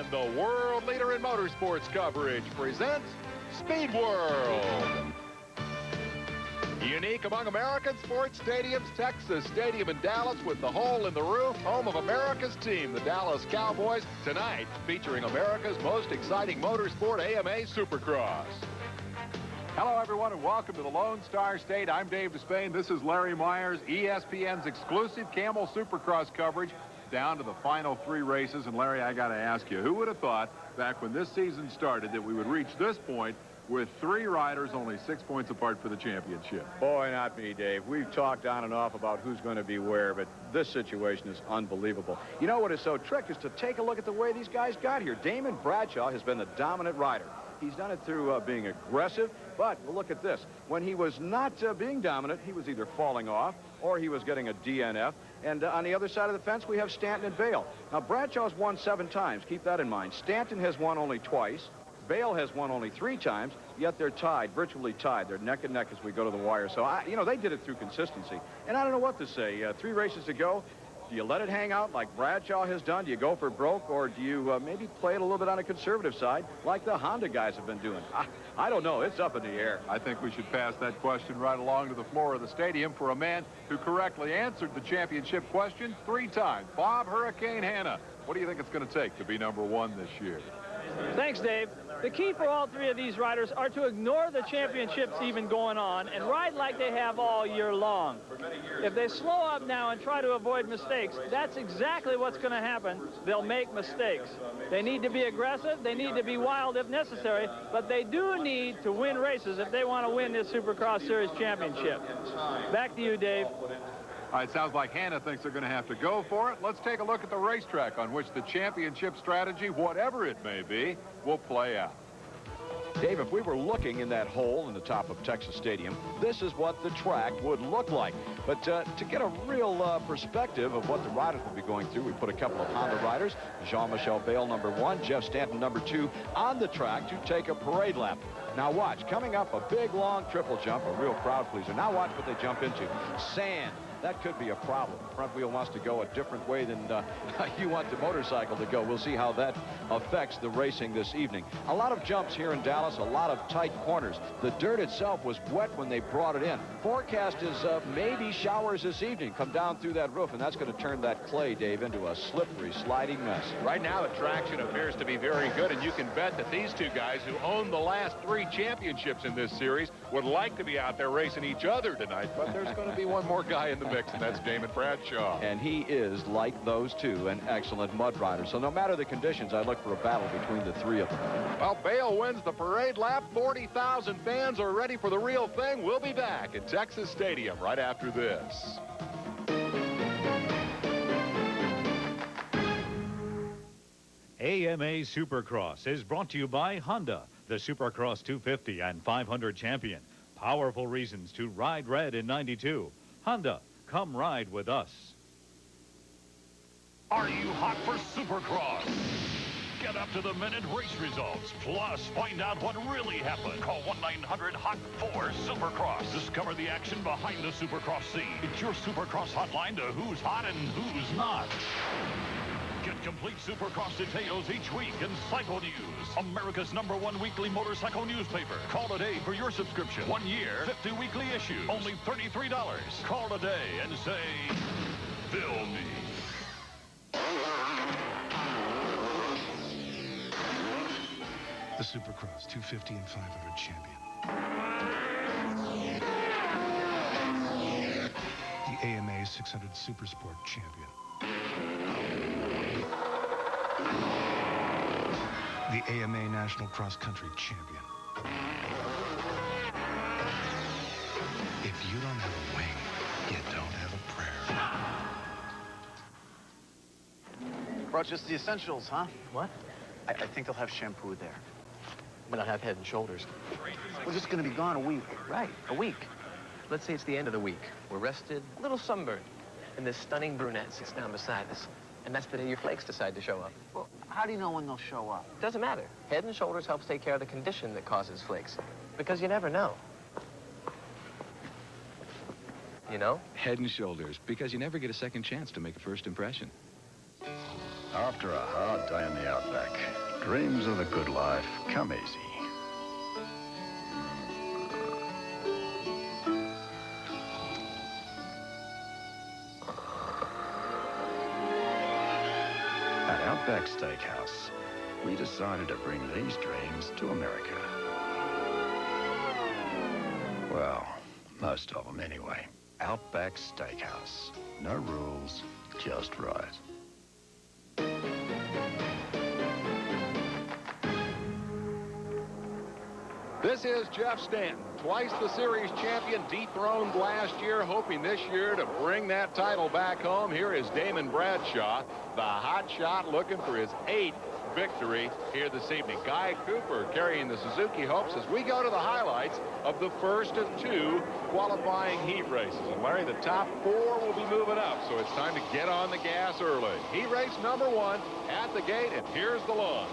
And the world leader in motorsports coverage presents Speed World. Unique among American sports stadiums, Texas Stadium in Dallas with the hole in the roof, home of America's team, the Dallas Cowboys, tonight featuring America's most exciting motorsport, AMA Supercross. Hello, everyone, and welcome to the Lone Star State. I'm Dave Despain. This is Larry Myers, ESPN's exclusive Camel Supercross coverage down to the final 3 races. And, Larry, I got to ask you, who would have thought back when this season started that we would reach this point with 3 riders only 6 points apart for the championship? Boy, not me, Dave. We've talked on and off about who's going to be where, but this situation is unbelievable. You know what is so tricky is to take a look at the way these guys got here. Damon Bradshaw has been the dominant rider. He's done it through being aggressive, but well, look at this. When he was not being dominant, he was either falling off or he was getting a DNF. And on the other side of the fence, we have Stanton and Bale. Now, Bradshaw's won 7 times. Keep that in mind. Stanton has won only twice. Bale has won only 3 times, yet they're tied, virtually tied. They're neck and neck as we go to the wire. So, you know, they did it through consistency. And I don't know what to say. 3 races to go. Do you let it hang out like Bradshaw has done? Do you go for broke, or do you maybe play it a little bit on a conservative side like the Honda guys have been doing? I don't know. It's up in the air. I think we should pass that question right along to the floor of the stadium for a man who correctly answered the championship question 3 times. Bob Hurricane Hanna. What do you think it's going to take to be #1 this year? Thanks, Dave. The key for all 3 of these riders are to ignore the championships even going on and ride like they have all year long. If they slow up now and try to avoid mistakes, that's exactly what's going to happen. They'll make mistakes. They need to be aggressive. They need to be wild if necessary, but they do need to win races if they want to win this Supercross Series championship. Back to you, Dave. All right, sounds like Hanna thinks they're going to have to go for it. Let's take a look at the racetrack on which the championship strategy, whatever it may be, will play out. Dave, if we were looking in that hole in the top of Texas Stadium, this is what the track would look like. But to get a real perspective of what the riders will be going through, we put a couple of Honda riders, Jean-Michel Bale, #1, Jeff Stanton, #2, on the track to take a parade lap. Now watch, coming up, a big, long triple jump, a real crowd pleaser. Now watch what they jump into. Sand. That could be a problem. Front wheel wants to go a different way than you want the motorcycle to go. We'll see how that affects the racing this evening. A lot of jumps here in Dallas, a lot of tight corners. The dirt itself was wet when they brought it in. Forecast is maybe showers this evening come down through that roof, and that's going to turn that clay, Dave, into a slippery, sliding mess. Right now, the traction appears to be very good, and you can bet that these 2 guys who own the last 3 championships in this series would like to be out there racing each other tonight, but there's going to be one more guy in the mix, and that's Damon Bradshaw. And he is, like those 2, an excellent mud rider. So no matter the conditions, I look for a battle between the 3 of them. Well, Bale wins the parade lap. 40,000 fans are ready for the real thing. We'll be back at Texas Stadium right after this. AMA Supercross is brought to you by Honda, the Supercross 250 and 500 champion. Powerful reasons to ride red in '92. Honda, come ride with us. Are you hot for Supercross? Get up-to-the-minute race results. Plus, find out what really happened. Call 1-900-HOT-4-SUPERCROSS. Discover the action behind the Supercross scene. It's your Supercross hotline to who's hot and who's not. Get complete Supercross details each week in Cycle News, America's #1 weekly motorcycle newspaper. Call today for your subscription. 1 year, 50 weekly issues. Only $33. Call today and say, fill me. The Supercross 250 and 500 champion. The AMA 600 Supersport champion. The AMA National Cross Country champion. If you don't have a wing, you don't have a prayer. Brought just the essentials, huh? What? I think they'll have shampoo there. But I'll have Head and Shoulders. We're just going to be gone a week. Right, a week. Let's say it's the end of the week. We're rested, a little sunburned, and this stunning brunette sits down beside us. And that's the day your flakes decide to show up. Well, how do you know when they'll show up? Doesn't matter. Head and Shoulders helps take care of the condition that causes flakes. Because you never know. You know? Head and Shoulders, because you never get a second chance to make a first impression. After a hard day in the outback, dreams of the good life come easy. At Outback Steakhouse, we decided to bring these dreams to America. Well, most of them anyway. Outback Steakhouse. No rules, just right. This is Jeff Stanton, twice the series champion, dethroned last year, hoping this year to bring that title back home. Here is Damon Bradshaw, the hot shot, looking for his 8th victory here this evening. Guy Cooper carrying the Suzuki hopes as we go to the highlights of the first of 2 qualifying heat races. And Larry, the top 4 will be moving up, so it's time to get on the gas early. Heat race number 1 at the gate, and here's the launch.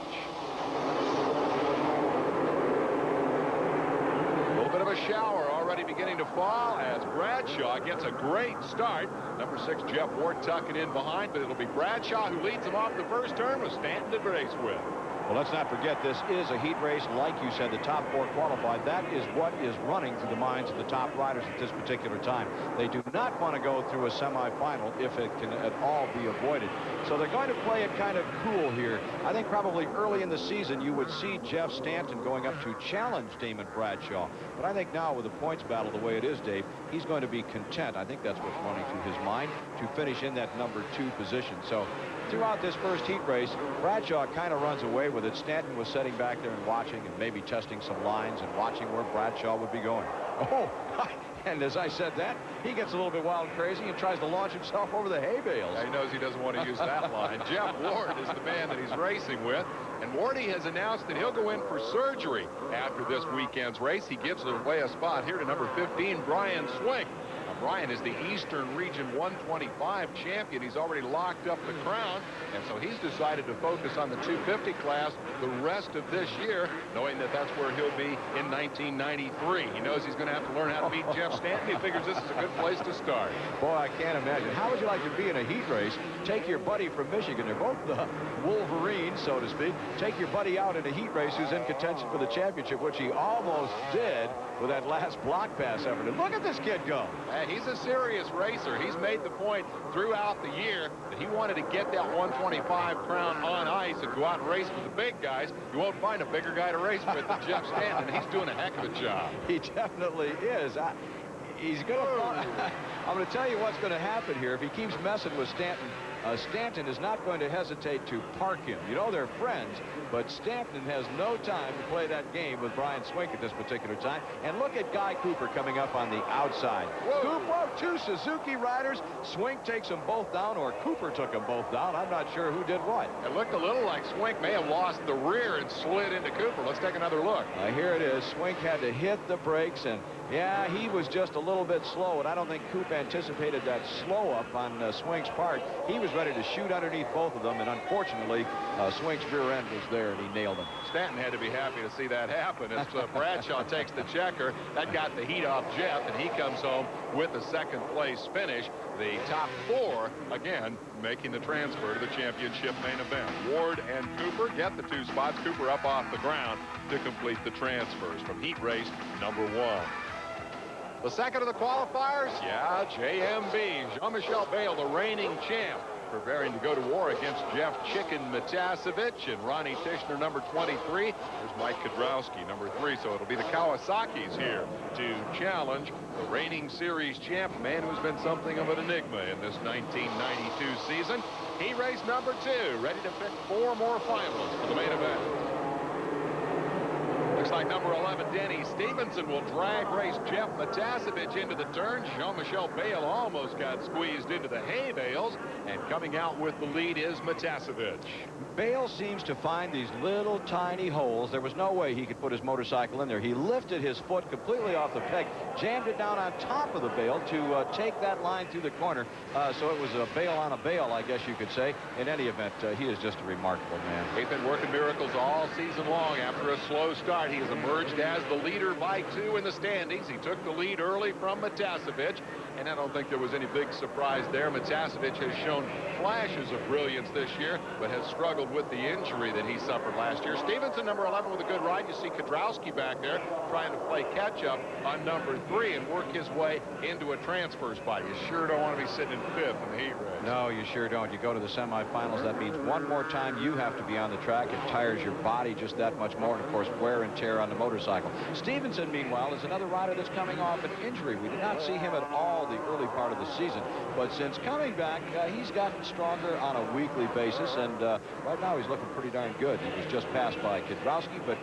Bit of a shower already beginning to fall as Bradshaw gets a great start. Number 6, Jeff Ward, tucking in behind, but it'll be Bradshaw who leads him off the first turn with Stanton to race with. Well, let's not forget, this is a heat race. Like you said, the top 4 qualified. That is what is running through the minds of the top riders at this particular time. They do not want to go through a semifinal if it can at all be avoided. So they're going to play it kind of cool here. I think probably early in the season you would see Jeff Stanton going up to challenge Damon Bradshaw. But I think now with the points battle the way it is, Dave, he's going to be content. I think that's what's running through his mind, to finish in that number 2 position. So throughout this first heat race, Bradshaw kind of runs away with it. Stanton was sitting back there and watching and maybe testing some lines and watching where Bradshaw would be going. Oh, and as I said that, he gets a little bit wild and crazy and tries to launch himself over the hay bales. Yeah, he knows he doesn't want to use that line. Jeff Ward is the man that he's racing with. And Wardy has announced that he'll go in for surgery after this weekend's race. He gives away a spot here to number 15, Brian Swink. Brian is the Eastern Region 125 champion. He's already locked up the crown, and so he's decided to focus on the 250 class the rest of this year, knowing that that's where he'll be in 1993. He knows he's going to have to learn how to beat Jeff Stanton. He figures this is a good place to start. Boy, I can't imagine. How would you like to be in a heat race? Take your buddy from Michigan. They're both the Wolverines, so to speak. Take your buddy out in a heat race who's in contention for the championship, which he almost did with that last block pass effort. And look at this kid go. He's a serious racer. He's made the point throughout the year that he wanted to get that 125 crown on ice and go out and race with the big guys. You won't find a bigger guy to race with than Jeff Stanton, and he's doing a heck of a job. He definitely is. He's going to... I'm going to tell you what's going to happen here. If he keeps messing with Stanton, Stanton is not going to hesitate to park him. You know, they're friends, but Stanton has no time to play that game with Brian Swink at this particular time. And look at Guy Cooper coming up on the outside. Whoa, 2 Suzuki riders. Swink takes them both down, or Cooper took them both down. I'm not sure who did what. It looked a little like Swink may have lost the rear and slid into Cooper. Let's take another look. Here it is. Swink had to hit the brakes, and yeah, he was just a little bit slow, and I don't think Coop anticipated that slow up on Swink's part. He was ready to shoot underneath both of them, and unfortunately, Swink's rear end was there, and he nailed him. Stanton had to be happy to see that happen as Bradshaw takes the checker. That got the heat off Jeff, and he comes home with a second-place finish. The top 4, again, making the transfer to the championship main event. Ward and Cooper get the 2 spots. Cooper up off the ground to complete the transfers from heat race number 1. The second of the qualifiers, yeah, JMB, Jean-Michel Bale, the reigning champ, preparing to go to war against Jeff Chicken Matasevich and Ronnie Tishner, number 23. There's Mike Kudrowski, number 3. So it'll be the Kawasaki's here to challenge the reigning series champ, a man who's been something of an enigma in this 1992 season. Heat race number 2, ready to pick 4 more finalists for the main event. Looks like number 11, Denny Stevenson, will drag race Jeff Matasevich into the turn. Jean-Michel Bale almost got squeezed into the hay bales, and coming out with the lead is Matasevich. Bale seems to find these little tiny holes. There was no way he could put his motorcycle in there. He lifted his foot completely off the peg, jammed it down on top of the bale to take that line through the corner. So it was a bale on a bale, I guess you could say. In any event, he is just a remarkable man. He's been working miracles all season long after a slow start. He has emerged as the leader by 2 in the standings. He took the lead early from Matasevich, and I don't think there was any big surprise there. Matasevich has shown flashes of brilliance this year, but has struggled with the injury that he suffered last year. Stevenson, number 11, with a good ride. You see Kedrowski back there trying to play catch-up on number 3 and work his way into a transfer spot. You sure don't want to be sitting in 5th in the heat race. No, you sure don't. You go to the semifinals, that means one more time you have to be on the track. It tires your body just that much more, and of course wear and tear on the motorcycle. Stevenson, meanwhile, is another rider that's coming off an injury. We did not see him at all the early part of the season, but since coming back, he's gotten stronger on a weekly basis, and right now he's looking pretty darn good. He was just passed by Kedrowski, but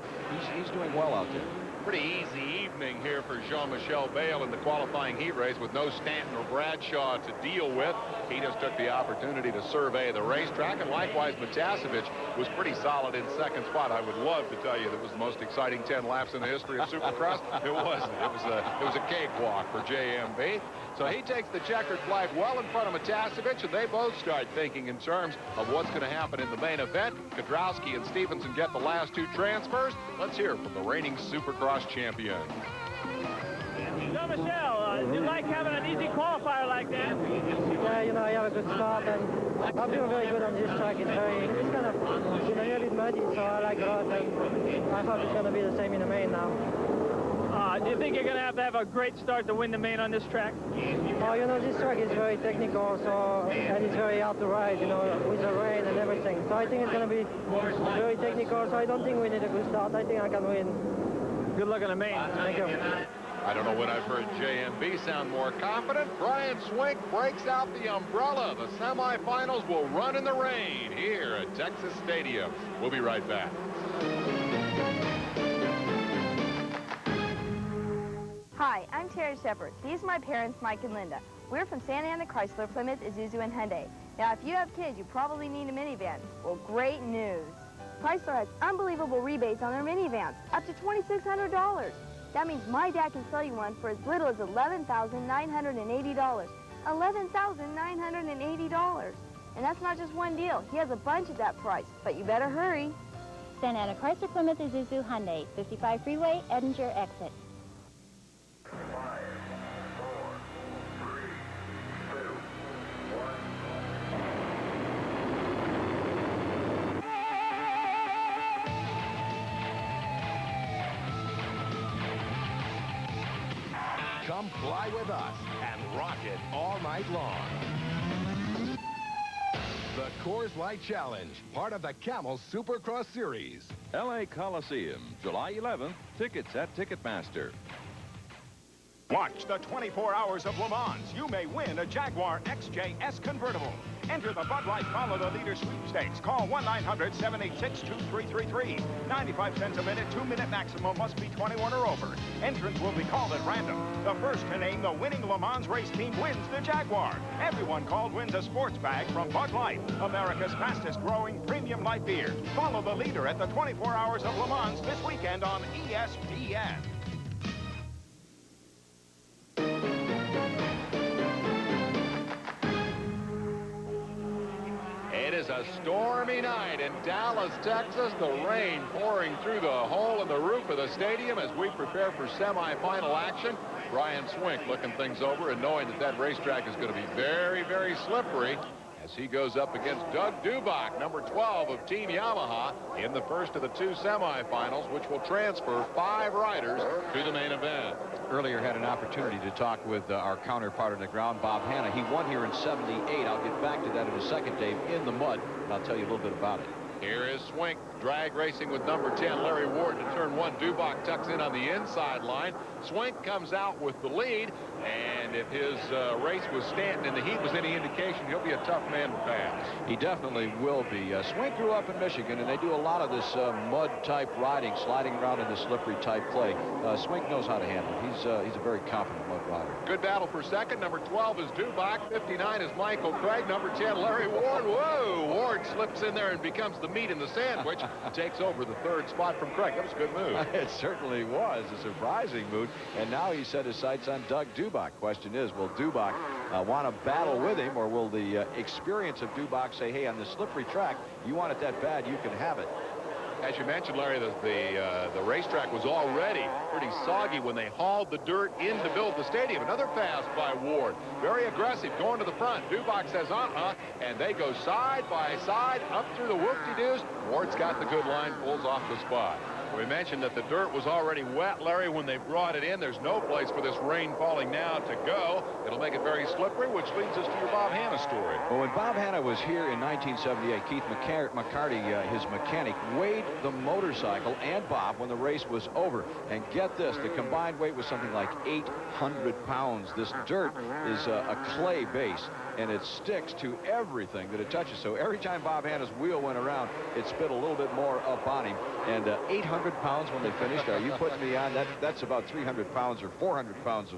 he's doing well out there. Pretty easy evening here for Jean-Michel Bayle in the qualifying heat race with no Stanton or Bradshaw to deal with. He just took the opportunity to survey the racetrack, and likewise Matasevich was pretty solid in second spot. I would love to tell you that was the most exciting 10 laps in the history of Supercross. It wasn't. It was a cakewalk for JMB. So he takes the checkered flag well in front of Matasevich, and they both start thinking in terms of what's going to happen in the main event. Kedrowski and Stevenson get the last 2 transfers. Let's hear from the reigning Supercross champion. Jean-Michel, do you like having an easy qualifier like that? Yeah, you know, I have a good start, and I'm doing very good on this track. It's kind of, you know, a bit muddy, so I like a lot, and I hope it's going to be the same in the main now. Do you think you're going to have a great start to win the main on this track? Oh, you know, this track is very technical, so, and it's very hard to ride, you know, with the rain and everything. So I think it's going to be very technical, so I don't think we need a good start. I think I can win. Good luck in the main. Thank you. I don't know when I've heard JMB sound more confident. Brian Swink breaks out the umbrella. The semifinals will run in the rain here at Texas Stadium. We'll be right back. Hi, I'm Terry Shepard. These are my parents, Mike and Linda. We're from Santa Ana, Chrysler, Plymouth, Isuzu, and Hyundai. Now, if you have kids, you probably need a minivan. Well, great news. Chrysler has unbelievable rebates on their minivans, up to $2,600. That means my dad can sell you one for as little as $11,980. $11,980. And that's not just one deal. He has a bunch at that price, but you better hurry. Santa Ana, Chrysler, Plymouth, Isuzu, Hyundai, 55 Freeway, Edinger exit. 5, 4, 3, 2, 1. Come fly with us and rock it all night long. The Coors Light Challenge, part of the Camel Supercross Series. L.A. Coliseum, July 11th. Tickets at Ticketmaster. Watch the 24 Hours of Le Mans. You may win a Jaguar XJS convertible. Enter the Bud Light Follow the Leader sweepstakes. Call 1-900-786-2333. 95 cents a minute, 2-minute maximum, must be 21 or over. Entrants will be called at random. The first to name the winning Le Mans race team wins the Jaguar. Everyone called wins a sports bag from Bud Light, America's fastest growing premium light beer. Follow the leader at the 24 Hours of Le Mans this weekend on ESPN. It is a stormy night in Dallas, Texas. The rain pouring through the hole in the roof of the stadium as we prepare for semifinal action. Brian Swink looking things over and knowing that that racetrack is going to be very, very slippery as he goes up against Doug Dubach, number 12 of Team Yamaha, in the first of the 2 semifinals, which will transfer 5 riders to the main event. Earlier had an opportunity to talk with our counterpart on the ground, Bob Hanna. He won here in '78. I'll get back to that in a second, Dave, in the mud, and I'll tell you a little bit about it. Here is Swink drag racing with number 10, Larry Ward, to turn 1. Dubach tucks in on the inside line. Swink comes out with the lead, and if his race with Stanton in the heat was any indication, he'll be a tough man to pass. He definitely will be. Swink grew up in Michigan, and they do a lot of this mud-type riding, sliding around in the slippery-type clay. Swink knows how to handle it. He's a very competent mud rider. Good battle for second. Number 12 is Dubach. 59 is Michael Craig. Number 10, Larry Ward. Whoa! Ward slips in there and becomes the meat in the sandwich. Takes over the 3rd spot from Craig. That was a good move. It certainly was a surprising move. And now he set his sights on Doug Dubach. Question is, will Dubach want to battle with him, or will the experience of Dubach say, hey, on this slippery track, you want it that bad, you can have it? As you mentioned, Larry, the racetrack was already pretty soggy when they hauled the dirt in to build the stadium. Another pass by Ward. Very aggressive, going to the front. Dubach says, and they go side by side up through the whoop-de-doos. Ward's got the good line, pulls off the spot. We mentioned that the dirt was already wet, Larry, when they brought it in. There's no place for this rain falling now to go. It'll make it very slippery, which leads us to your Bob Hanna story. Well, when Bob Hanna was here in 1978, Keith McCarty, his mechanic, weighed the motorcycle and Bob when the race was over. And get this, the combined weight was something like 800 pounds. This dirt is a clay base, and it sticks to everything that it touches. So every time Bob Hanna's wheel went around, it spit a little bit more up on him. And 800 pounds when they finished. Are you putting me on? That's about 300 pounds or 400 pounds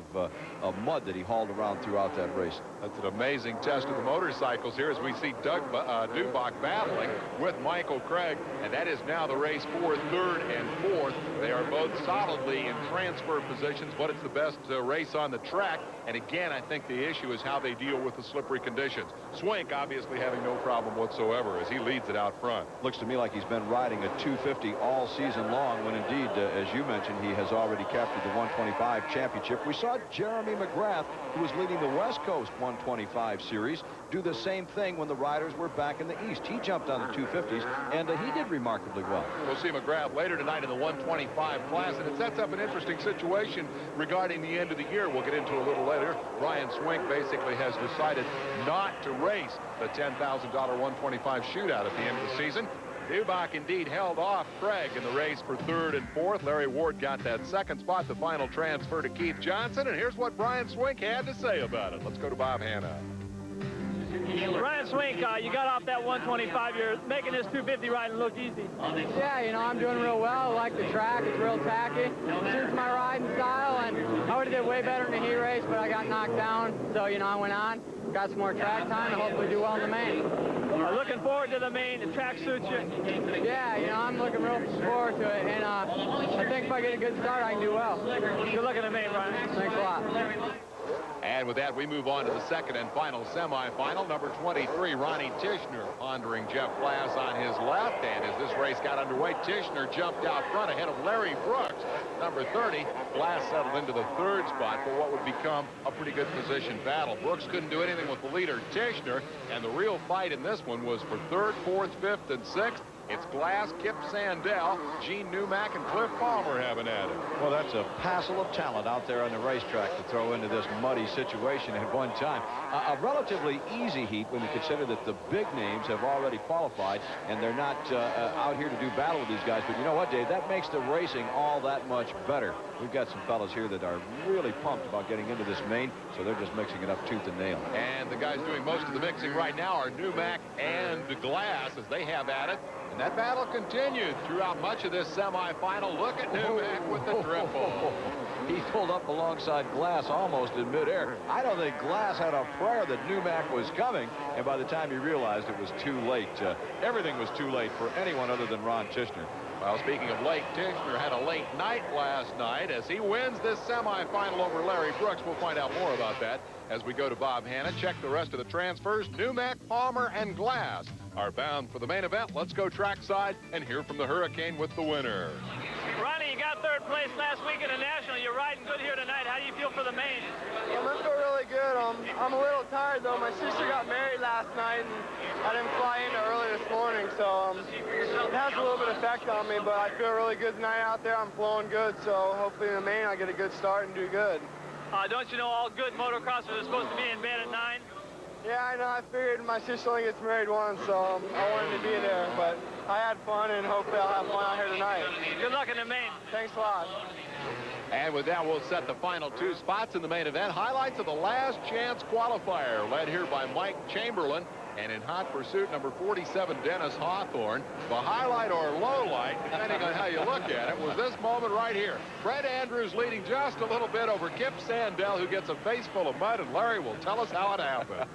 of mud that he hauled around throughout that race. That's an amazing test of the motorcycles here as we see Dubach battling with Michael Craig, and that is now the race for third and fourth. They are both solidly in transfer positions, but it's the best race on the track. And again, I think the issue is how they deal with the slippery conditions. Swink obviously having no problem whatsoever as he leads it out front. Looks to me like he's been riding a 250 all season long, when indeed, as you mentioned, he has already captured the 125 championship. We saw Jeremy McGrath, who was leading the West Coast 125 series, do the same thing when the riders were back in the East. He jumped on the 250s, and he did remarkably well. We'll see McGrath later tonight in the 125 class, and it sets up an interesting situation regarding the end of the year. We'll get into a little later. Brian Swink basically has decided not to race the $10,000 125 shootout at the end of the season. Dubach indeed held off Craig in the race for third and fourth. Larry Ward got that second spot, the final transfer to Keith Johnson. And here's what Brian Swink had to say about it. Let's go to Bob Hanna. Brian Swink, you got off that 125. You're making this 250 riding look easy. Yeah, you know, I'm doing real well. I like the track. It's real tacky. Suits my riding style, and I would have did way better in the heat race, but I got knocked down. So, you know, I went on, got some more track time, and hopefully do well in the main. Looking forward to the main. The track suits you. Yeah, you know, I'm looking real forward to it, and I think if I get a good start, I can do well. Good luck in the main, Brian. Thanks a lot. And with that, we move on to the second and final semifinal. Number 23, Ronnie Tishner, pondering Jeff Glass on his left. And as this race got underway, Tishner jumped out front ahead of Larry Brooks. Number 30, Glass settled into the third spot for what would become a pretty good position battle. Brooks couldn't do anything with the leader, Tishner, and the real fight in this one was for third, fourth, fifth, and sixth. It's Glass, Kip Sandell, Gene Newmack, and Cliff Palmer having at it. Well, that's a passel of talent out there on the racetrack to throw into this muddy situation at one time. A relatively easy heat when you consider that the big names have already qualified and they're not out here to do battle with these guys. But you know what, Dave? That makes the racing all that much better. We've got some fellas here that are really pumped about getting into this main, so they're just mixing it up tooth and nail. And the guys doing most of the mixing right now are Newmack and Glass as they have at it. And that battle continued throughout much of this semifinal. Look at Newmack with the triple. He pulled up alongside Glass almost in midair. I don't think Glass had a prayer that Newmack was coming, and by the time he realized it was too late. Everything was too late for anyone other than Ron Tishner. Well, speaking of late, Tishner had a late night last night as he wins this semifinal over Larry Brooks. We'll find out more about that as we go to Bob Hanna. Check the rest of the transfers. Newmack, Palmer, and Glass are bound for the main event. Let's go trackside and hear from the Hurricane with the winner. Ronnie, you got third place last week in the National. You're riding good here tonight. How do you feel for the main? I feel really good. I'm a little tired, though. My sister got married last night, and I didn't fly in early this morning, so it has a little bit of effect on me, but I feel really good tonight out there. I'm flowing good, so hopefully in the main I'll get a good start and do good. Don't you know all good motocrossers are supposed to be in bed at 9? Yeah, I know. I figured my sister only gets married once, so I wanted to be there, but I had fun, and hopefully I'll have fun out here tonight. Good luck in the main. Thanks a lot. And with that, we'll set the final two spots in the main event. Highlights of the last chance qualifier, led here by Mike Chamberlain. And in hot pursuit, number 47, Dennis Hawthorne. The highlight or low light, depending on how you look at it, was this moment right here. Fred Andrews leading just a little bit over Kip Sandell, who gets a face full of mud, and Larry will tell us how it happened.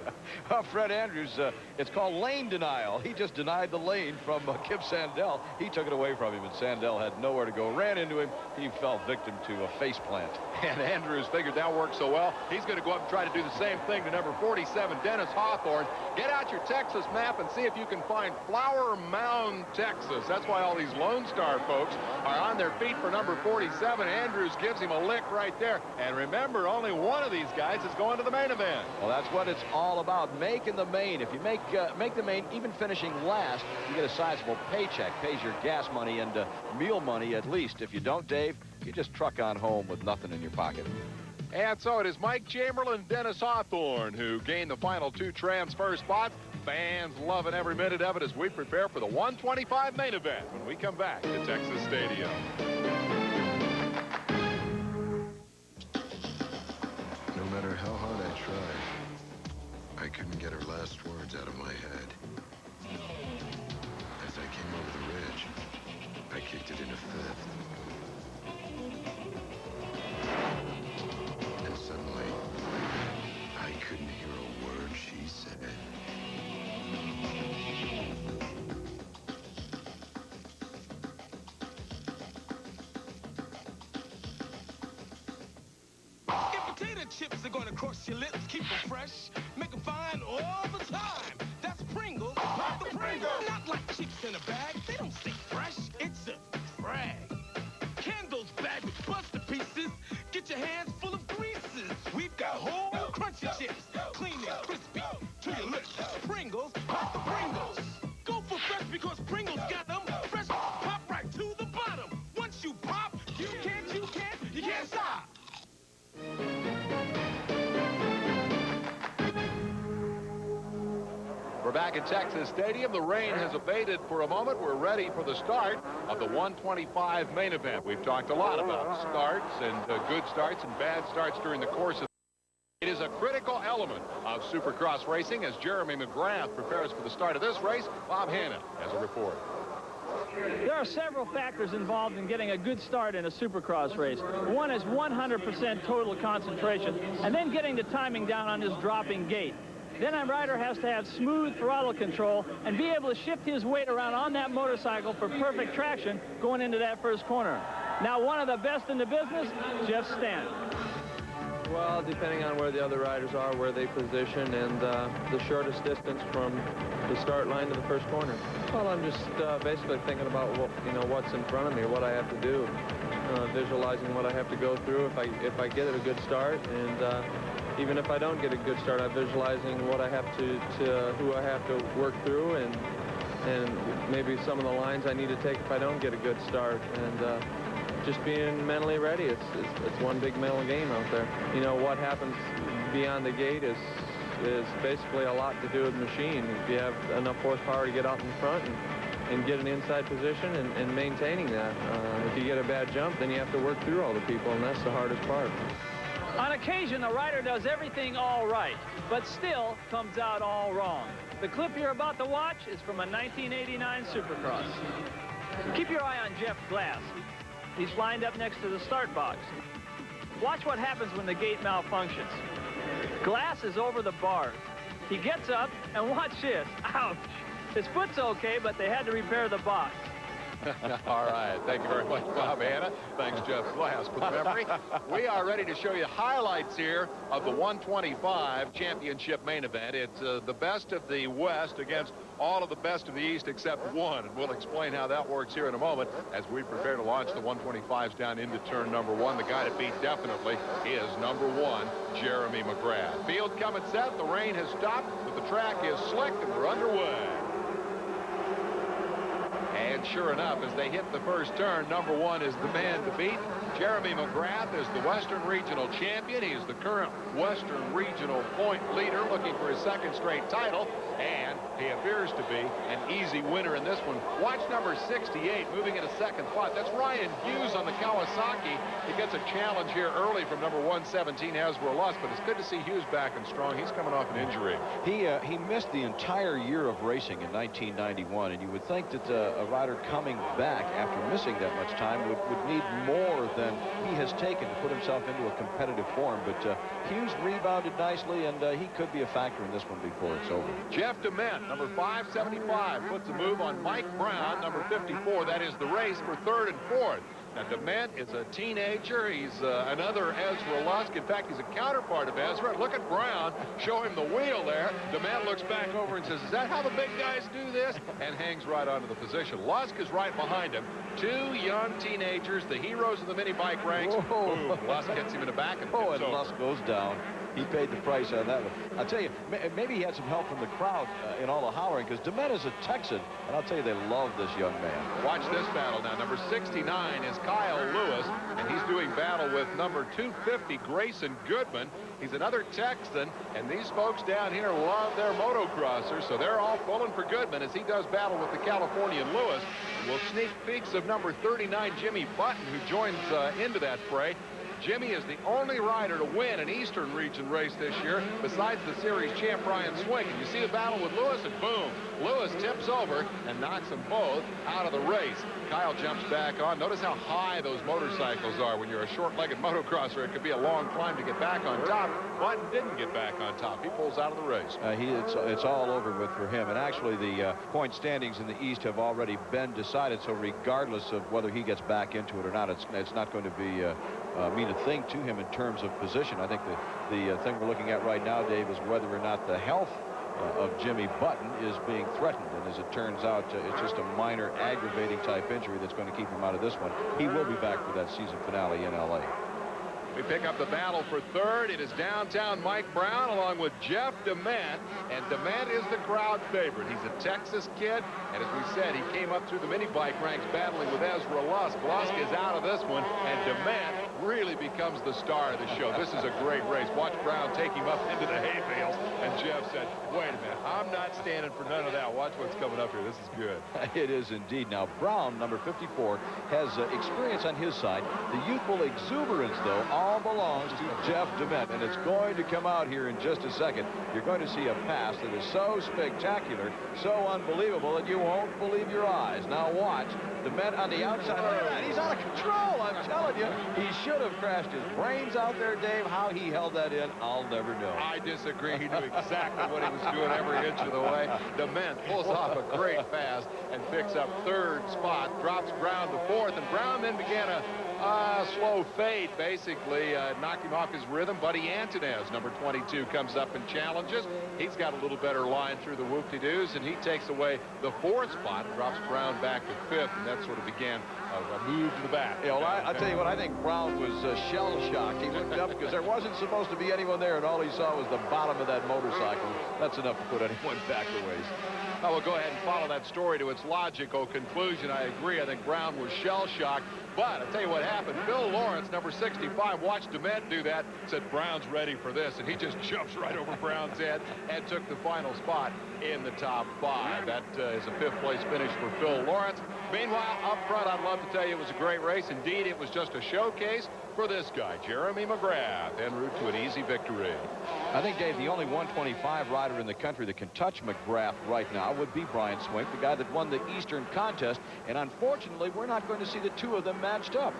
Well, Fred Andrews, it's called lane denial. He just denied the lane from Kip Sandell. He took it away from him, and Sandell had nowhere to go. Ran into him. He fell victim to a face plant. And Andrews figured that worked so well, he's going to go up and try to do the same thing to number 47, Dennis Hawthorne. Get out out your Texas map and see if you can find Flower Mound, Texas. That's why all these Lone Star folks are on their feet for number 47. Andrews gives him a lick right there. And remember, only one of these guys is going to the main event. Well, that's what it's all about, making the main. If you make the main, even finishing last, you get a sizable paycheck. Pays your gas money and meal money at least. If you don't, Dave, you just truck on home with nothing in your pocket. And so it is Mike Chamberlain, Dennis Hawthorne, who gained the final 2 transfer spots. Fans loving every minute of it as we prepare for the 125 main event when we come back to Texas Stadium. No matter how hard I tried, I couldn't get her last words out of my head. As I came over the ridge, I kicked it into 5th. And suddenly, I couldn't hear a word she said. If potato chips are gonna cross your lips, keep them fresh, make them fine all the time. That's Pringles, pop the Pringles. Not like chips in a bag, they don't stay fresh, it's a drag. Candles bagged with buster pieces, get your hands full of greases. We've got whole crunchy chips, clean and crispy, to your lips. Pringles, pop the Pringles. Go for fresh because Pringles got them. Fresh, pop right to the bottom. Once you pop, you can't stop. We're back at Texas Stadium. The rain has abated for a moment. We're ready for the start of the 125 main event. We've talked a lot about starts and good starts and bad starts during the course of. It is a critical element of Supercross racing as Jeremy McGrath prepares for the start of this race. Bob Hanna has a report. There are several factors involved in getting a good start in a Supercross race. One is 100% total concentration, and then getting the timing down on his dropping gait. Then a rider has to have smooth throttle control and be able to shift his weight around on that motorcycle for perfect traction going into that first corner. Now, one of the best in the business, Jeff Stanton. Well, depending on where the other riders are, where they position, and the shortest distance from the start line to the first corner. Well, I'm just basically thinking about what's in front of me, what I have to do, visualizing what I have to go through if I get a good start, and even if I don't get a good start, I'm visualizing what I have who I have to work through, and maybe some of the lines I need to take if I don't get a good start, and just being mentally ready. It's one big mental game out there. You know, what happens beyond the gate is basically a lot to do with the machine. If you have enough horsepower to get out in front and get an inside position and maintaining that. If you get a bad jump, then you have to work through all the people, and that's the hardest part. On occasion, the rider does everything all right, but still comes out all wrong. The clip you're about to watch is from a 1989 Supercross. Keep your eye on Jeff Glass. He's lined up next to the start box. Watch what happens when the gate malfunctions. Glass is over the bars. He gets up, and watch this. Ouch. His foot's okay, but they had to repair the box. All right. Thank you very much, Bob Hanna. Thanks, Jeff Glass, for the memory. We are ready to show you highlights here of the 125 championship main event. It's the best of the West against all of the best of the East except one. And we'll explain how that works here in a moment as we prepare to launch the 125s down into turn number 1. The guy to beat definitely is number 1, Jeremy McGrath. Field coming set. The rain has stopped, but the track is slick, and we're underway. And sure enough, as they hit the first turn, number 1 is the man to beat. Jeremy McGrath is the Western Regional Champion. He is the current Western Regional point leader, looking for his second straight title. And he appears to be an easy winner in this one. Watch number 68 moving into second spot. That's Ryan Hughes on the Kawasaki. He gets a challenge here early from number 117, Hasbro Loss, but it's good to see Hughes back and strong. He's coming off an injury. He missed the entire year of racing in 1991, and you would think that a rider coming back after missing that much time would need more than he has taken to put himself into a competitive form. But Hughes rebounded nicely, and he could be a factor in this one before it's over. Jeff DeMent, number 575, puts a move on Mike Brown, number 54. That is the race for third and fourth. Now, DeMent is a teenager. He's another Ezra Lusk. In fact, he's a counterpart of Ezra. Look at Brown. Show him the wheel there. DeMent looks back over and says, is that how the big guys do this? And hangs right onto the position. Lusk is right behind him. Two young teenagers, the heroes of the mini bike ranks. Boom. Lusk hits him in the back and Oh, tips and over. Lusk goes down. He paid the price on that one. I'll tell you, maybe he had some help from the crowd in all the hollering, because DeMent is a Texan, and I'll tell you, they love this young man. Watch this battle now. Number 69 is Kyle Lewis, and he's doing battle with number 250, Grayson Goodman. He's another Texan, and these folks down here love their motocrossers, so they're all pulling for Goodman as he does battle with the Californian Lewis. We'll sneak peeks of number 39, Jimmy Button, who joins into that fray. Jimmy is the only rider to win an Eastern region race this year, besides the series champ Brian Swink. And you see the battle with Lewis, and boom, Lewis tips over and knocks them both out of the race. Kyle jumps back on. Notice how high those motorcycles are. When you're a short-legged motocrosser, it could be a long climb to get back on top. Button didn't get back on top. He pulls out of the race. It's all over with for him. And actually, the point standings in the East have already been decided, so regardless of whether he gets back into it or not, it's not going to be mean a thing to him in terms of position. I think the thing we're looking at right now, Dave, is whether or not the health of Jimmy Button is being threatened. And as it turns out, it's just a minor aggravating type injury that's going to keep him out of this one. He will be back for that season finale in L.A. We pick up the battle for third. It is downtown Mike Brown along with Jeff DeMent. And DeMent is the crowd favorite. He's a Texas kid. And as we said, he came up through the mini bike ranks battling with Ezra Lusk. Lusk is out of this one. And DeMent really becomes the star of the show. This is a great race. Watch Brown take him up into the hay bales. And Jeff said, wait a minute, I'm not standing for none of that. Watch what's coming up here. This is good. It is indeed. Now, Brown, number 54, has experience on his side. The youthful exuberance, though, all belongs to Jeff DeMent, and it's going to come out here in just a second. You're going to see a pass that is so spectacular, so unbelievable that you won't believe your eyes. Now watch. DeMent on the outside. And he's out of control, I'm telling you. He should have crashed his brains out there, Dave. How he held that in, I'll never know. I disagree. He knew exactly what he was doing every inch of the way. DeMent pulls off a great pass and picks up third spot, drops Brown to fourth, and Brown then began a slow fade, basically, knocked him off his rhythm. Buddy Antonez, number 22, comes up and challenges. He's got a little better line through the whoop-de-doos, and he takes away the fourth spot, drops Brown back to fifth, and that sort of began a move to the back. Yeah, well, I'll tell you what, I think Brown was shell-shocked. He looked up because there wasn't supposed to be anyone there, and all he saw was the bottom of that motorcycle. That's enough to put anyone back a ways. I will go ahead and follow that story to its logical conclusion. I agree. I think Brown was shell-shocked. But I'll tell you what happened. Phil Lawrence, number 65, watched DeMent do that, said Brown's ready for this, and he just jumps right over Brown's head and took the final spot in the top five. That is a fifth-place finish for Phil Lawrence. Meanwhile, up front, I'd love to tell you it was a great race. Indeed, it was just a showcase for this guy, Jeremy McGrath, en route to an easy victory. I think, Dave, the only 125 rider in the country that can touch McGrath right now would be Brian Swink, the guy that won the Eastern contest. And unfortunately, we're not going to see the two of them matched up.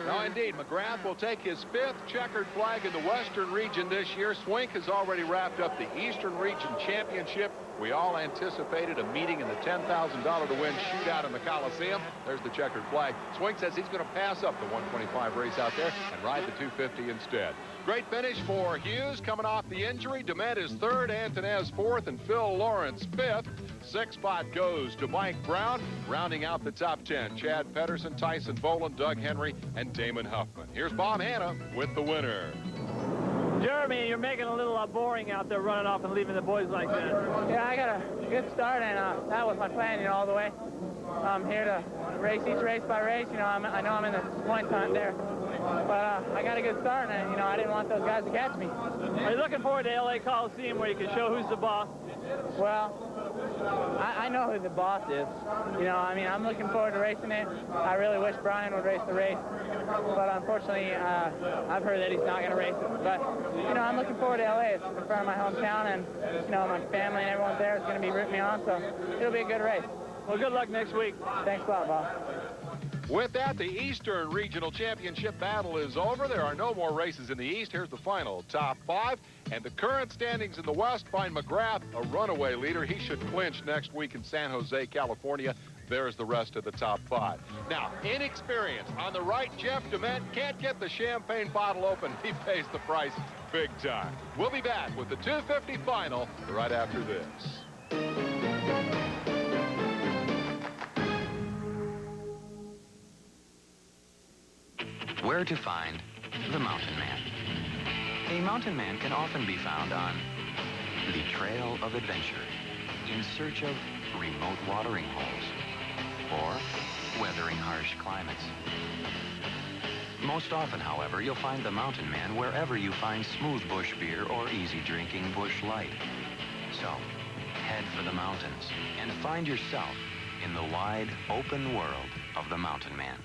No, indeed. McGrath will take his fifth checkered flag in the Western region this year. Swink has already wrapped up the Eastern region championship. We all anticipated a meeting in the $10,000 to win shootout in the Coliseum. There's the checkered flag. Swink says he's going to pass up the 125 race out there and ride the 250 instead. Great finish for Hughes coming off the injury. DeMent is third, Antonez fourth, and Phil Lawrence fifth. Sixth spot goes to Mike Brown. Rounding out the top 10, Chad Pedersen, Tyson Boland, Doug Henry, and Damon Huffman. Here's Bob Hanna with the winner. Jeremy, you're making a little boring out there running off and leaving the boys like that. Yeah, I got a good start, and that was my plan, you know, all the way. I'm here to race each race by race. You know, I know I'm in the points hunt there. But I got a good start, and, you know, I didn't want those guys to catch me. Are you looking forward to L.A. Coliseum where you can show who's the boss? Well, I know who the boss is. You know, I mean, I'm looking forward to racing it. I really wish Brian would race the race. But unfortunately, I've heard that he's not going to race it. But, you know, I'm looking forward to L.A. It's in front of my hometown, and, you know, my family and everyone there is going to be rooting me on, so it'll be a good race. Well, good luck next week. Thanks a lot, Bob. With that, the Eastern Regional Championship battle is over. There are no more races in the East. Here's the final top five. And the current standings in the West find McGrath a runaway leader. He should clinch next week in San Jose, California. there's the rest of the top 5. Now, inexperience. On the right, Jeff DeMent can't get the champagne bottle open. He pays the price big time. We'll be back with the 250 final right after this. Where to find the mountain man. A mountain man can often be found on the trail of adventure, in search of remote watering holes, or weathering harsh climates. Most often, however, you'll find the mountain man wherever you find smooth bush beer or easy drinking bush light. So, head for the mountains and find yourself in the wide, open world of the mountain man.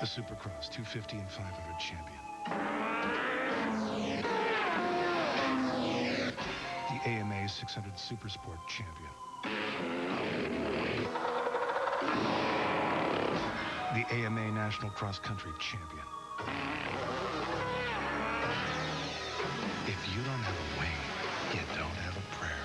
The Supercross 250 and 500 champion. The AMA 600 Supersport champion. The AMA National Cross Country champion. If you don't have a wing, you don't have a prayer.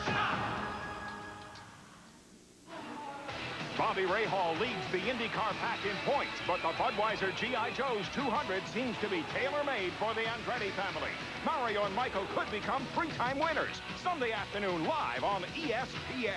Bobby Rahal leads the IndyCar pack in points, but the Budweiser G.I. Joe's 200 seems to be tailor-made for the Andretti family. Mario and Michael could become 3-time winners. Sunday afternoon live on ESPN.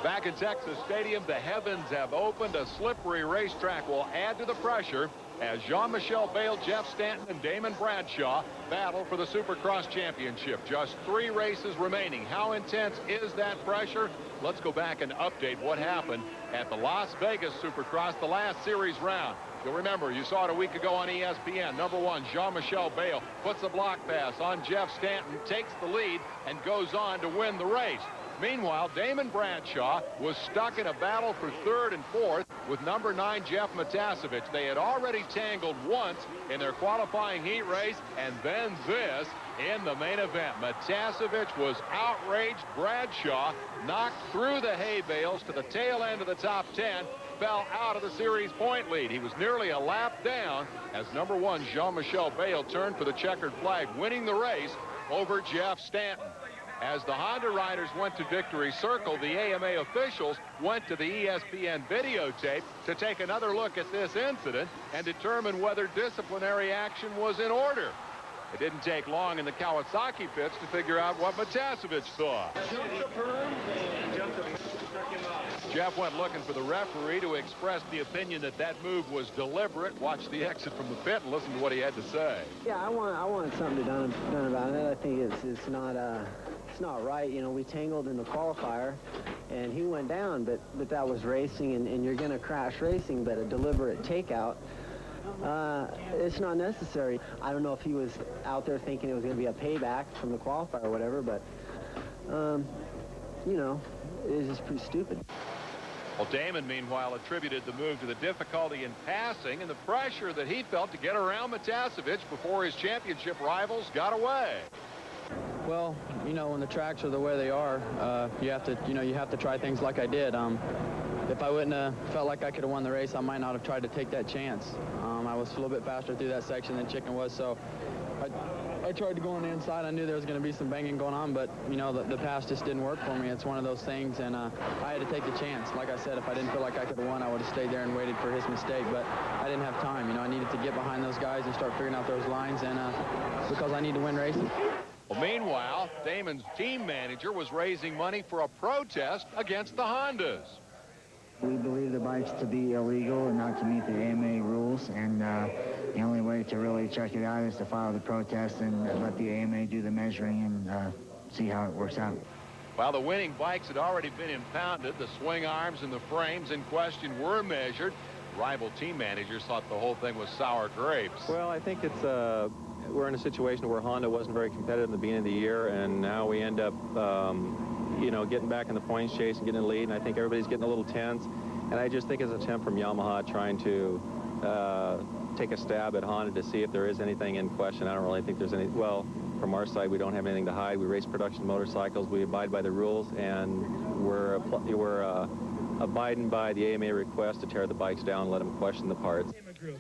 Back in Texas Stadium, the heavens have opened. A slippery racetrack will add to the pressure as Jean-Michel Bayle, Jeff Stanton, and Damon Bradshaw battle for the Supercross championship. Just 3 races remaining. How intense is that pressure? Let's go back and update what happened at the Las Vegas Supercross, the last series round. You'll remember, you saw it a week ago on ESPN. Number 1, Jean-Michel Bayle puts a block pass on Jeff Stanton, takes the lead, and goes on to win the race. Meanwhile, Damon Bradshaw was stuck in a battle for 3rd and 4th with number 9, Jeff Matasevich. They had already tangled once in their qualifying heat race, and then this in the main event. Matasevich was outraged. Bradshaw knocked through the hay bales to the tail end of the top 10, fell out of the series point lead. He was nearly a lap down as number 1, Jean-Michel Bayle, turned for the checkered flag, winning the race over Jeff Stanton. As the Honda riders went to victory circle, the AMA officials went to the ESPN videotape to take another look at this incident and determine whether disciplinary action was in order. It didn't take long in the Kawasaki pits to figure out what Matasevich thought. Jeff went looking for the referee to express the opinion that that move was deliberate. Watch the exit from the pit and listen to what he had to say. Yeah, I want something done about it. I think it's not right. You know, we tangled in the qualifier, and he went down, but that was racing, and you're going to crash racing, but a deliberate takeout, it's not necessary. I don't know if he was out there thinking it was going to be a payback from the qualifier or whatever, but, you know, it was just pretty stupid. Well, Damon, meanwhile, attributed the move to the difficulty in passing and the pressure that he felt to get around Matasevich before his championship rivals got away. Well, you know, when the tracks are the way they are, you have to try things like I did. If I wouldn't have felt like I could have won the race, I might not have tried to take that chance. I was a little bit faster through that section than Chicken was, so I tried to go on the inside. I knew there was going to be some banging going on, but, you know, the pass just didn't work for me. It's one of those things, and I had to take the chance. Like I said, if I didn't feel like I could have won, I would have stayed there and waited for his mistake, but I didn't have time. You know, I needed to get behind those guys and start figuring out those lines, and because I need to win races. Well, meanwhile, Damon's team manager was raising money for a protest against the Hondas. We believe the bikes to be illegal and not to meet the AMA rules, and the only way to really check it out is to file the protest and let the AMA do the measuring and see how it works out. While the winning bikes had already been impounded, the swing arms and the frames in question were measured. Rival team managers thought the whole thing was sour grapes. Well, I think it's we're in a situation where Honda wasn't very competitive in the beginning of the year, and now we end up you know, getting back in the points chase and getting the lead, and I think everybody's getting a little tense, and I just think it's an attempt from Yamaha trying to take a stab at Honda to see if there is anything in question. I don't really think there's any. Well, from our side, we don't have anything to hide. We race production motorcycles. We abide by the rules, and we're abiding by the AMA request to tear the bikes down and let them question the parts.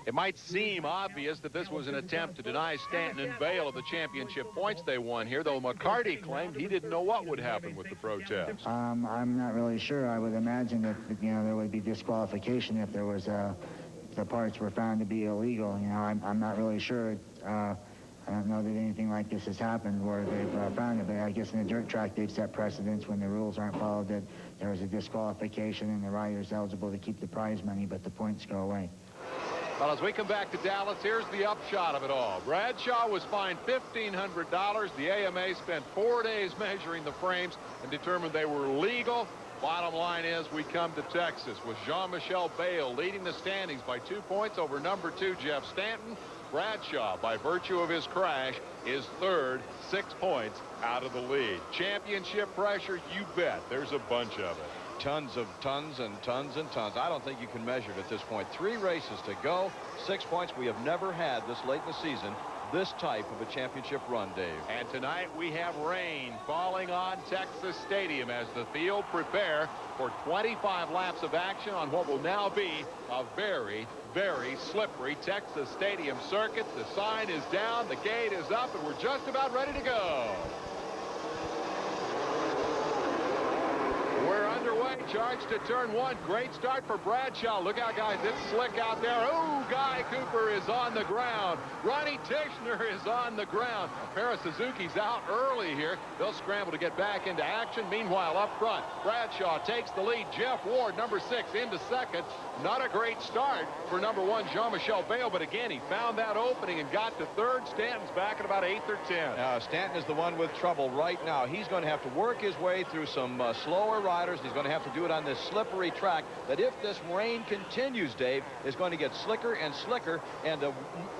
It might seem obvious that this was an attempt to deny Stanton and Bale of the championship points they won here, though McCarty claimed he didn't know what would happen with the protest. I'm not really sure. I would imagine that, you know, there would be disqualification if there was the parts were found to be illegal. You know, I'm not really sure. I don't know that anything like this has happened where they've found it, but I guess in the dirt track they've set precedents when the rules aren't followed that there was a disqualification and the rider's eligible to keep the prize money, but the points go away. Well, as we come back to Dallas, here's the upshot of it all. Bradshaw was fined $1,500. The AMA spent 4 days measuring the frames and determined they were legal. Bottom line is we come to Texas with Jean-Michel Bale leading the standings by 2 points over number 2 Jeff Stanton. Bradshaw, by virtue of his crash, is third, 6 points out of the lead. Championship pressure, you bet. There's a bunch of it. Tons and tons and tons. I don't think you can measure it at this point. 3 races to go, 6 points. We have never had this late in the season this type of a championship run, Dave. And tonight we have rain falling on Texas Stadium as the field prepare for 25 laps of action on what will now be a very, very slippery Texas Stadium circuit. The sign is down, the gate is up, and we're just about ready to go. We're underway, charged to turn 1. Great start for Bradshaw. Look out, guys, it's slick out there. Oh, Guy Cooper is on the ground. Ronnie Tishner is on the ground. A pair of Suzuki's out early here. They'll scramble to get back into action. Meanwhile, up front, Bradshaw takes the lead. Jeff Ward, number 6, into second. Not a great start for number 1, Jean-Michel Bale, but again, he found that opening and got to third. Stanton's back at about 8th or 10th. Stanton is the one with trouble right now. He's going to have to work his way through some slower riders. He's going to have to do it on this slippery track that, if this rain continues, Dave, is going to get slicker and slicker, and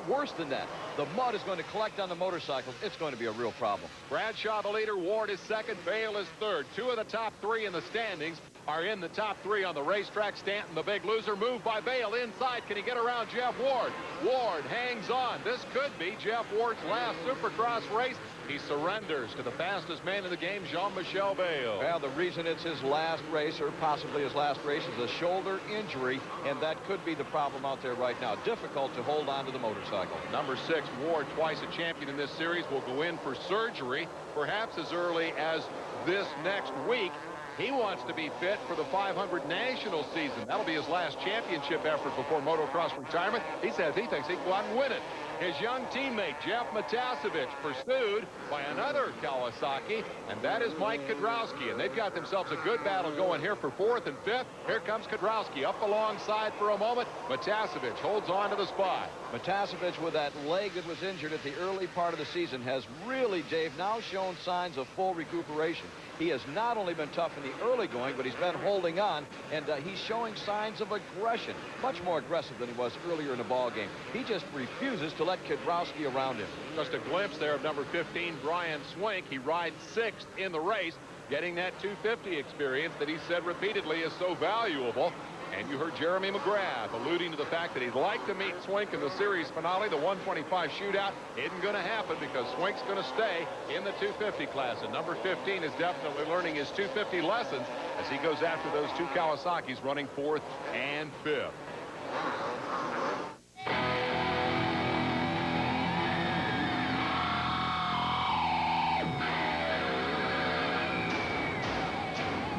worse than that, the mud is going to collect on the motorcycles. It's going to be a real problem. Bradshaw the leader, Ward is second, Bale is third. 2 of the top 3 in the standings are in the top 3 on the racetrack. Stanton, the big loser, moved by Bale inside. Can he get around Jeff Ward? Ward hangs on. This could be Jeff Ward's last Supercross race. He surrenders to the fastest man in the game, Jean-Michel Bale. Well, the reason it's his last race, or possibly his last race, is a shoulder injury, and that could be the problem out there right now. Difficult to hold on to the motorcycle. Number 6, Ward, twice a champion in this series, will go in for surgery, perhaps as early as this next week. He wants to be fit for the 500 national season. That'll be his last championship effort before motocross retirement. He says he thinks he can go out and win it. His young teammate, Jeff Matasevich, pursued by another Kawasaki, and that is Mike Kudrowski. And they've got themselves a good battle going here for 4th and 5th. Here comes Kudrowski up alongside for a moment. Matasevich holds on to the spot. Matasevich, with that leg that was injured at the early part of the season, has really, Dave, now shown signs of full recuperation. He has not only been tough in the early going, but he's been holding on, and he's showing signs of aggression, much more aggressive than he was earlier in the ball game. He just refuses to let Kudrowski around him. Just a glimpse there of number 15, Brian Swink. He rides 6th in the race, getting that 250 experience that he said repeatedly is so valuable. And you heard Jeremy McGrath alluding to the fact that he'd like to meet Swink in the series finale. The 125 shootout isn't going to happen because Swink's going to stay in the 250 class. And number 15 is definitely learning his 250 lessons as he goes after those 2 Kawasaki's running 4th and 5th.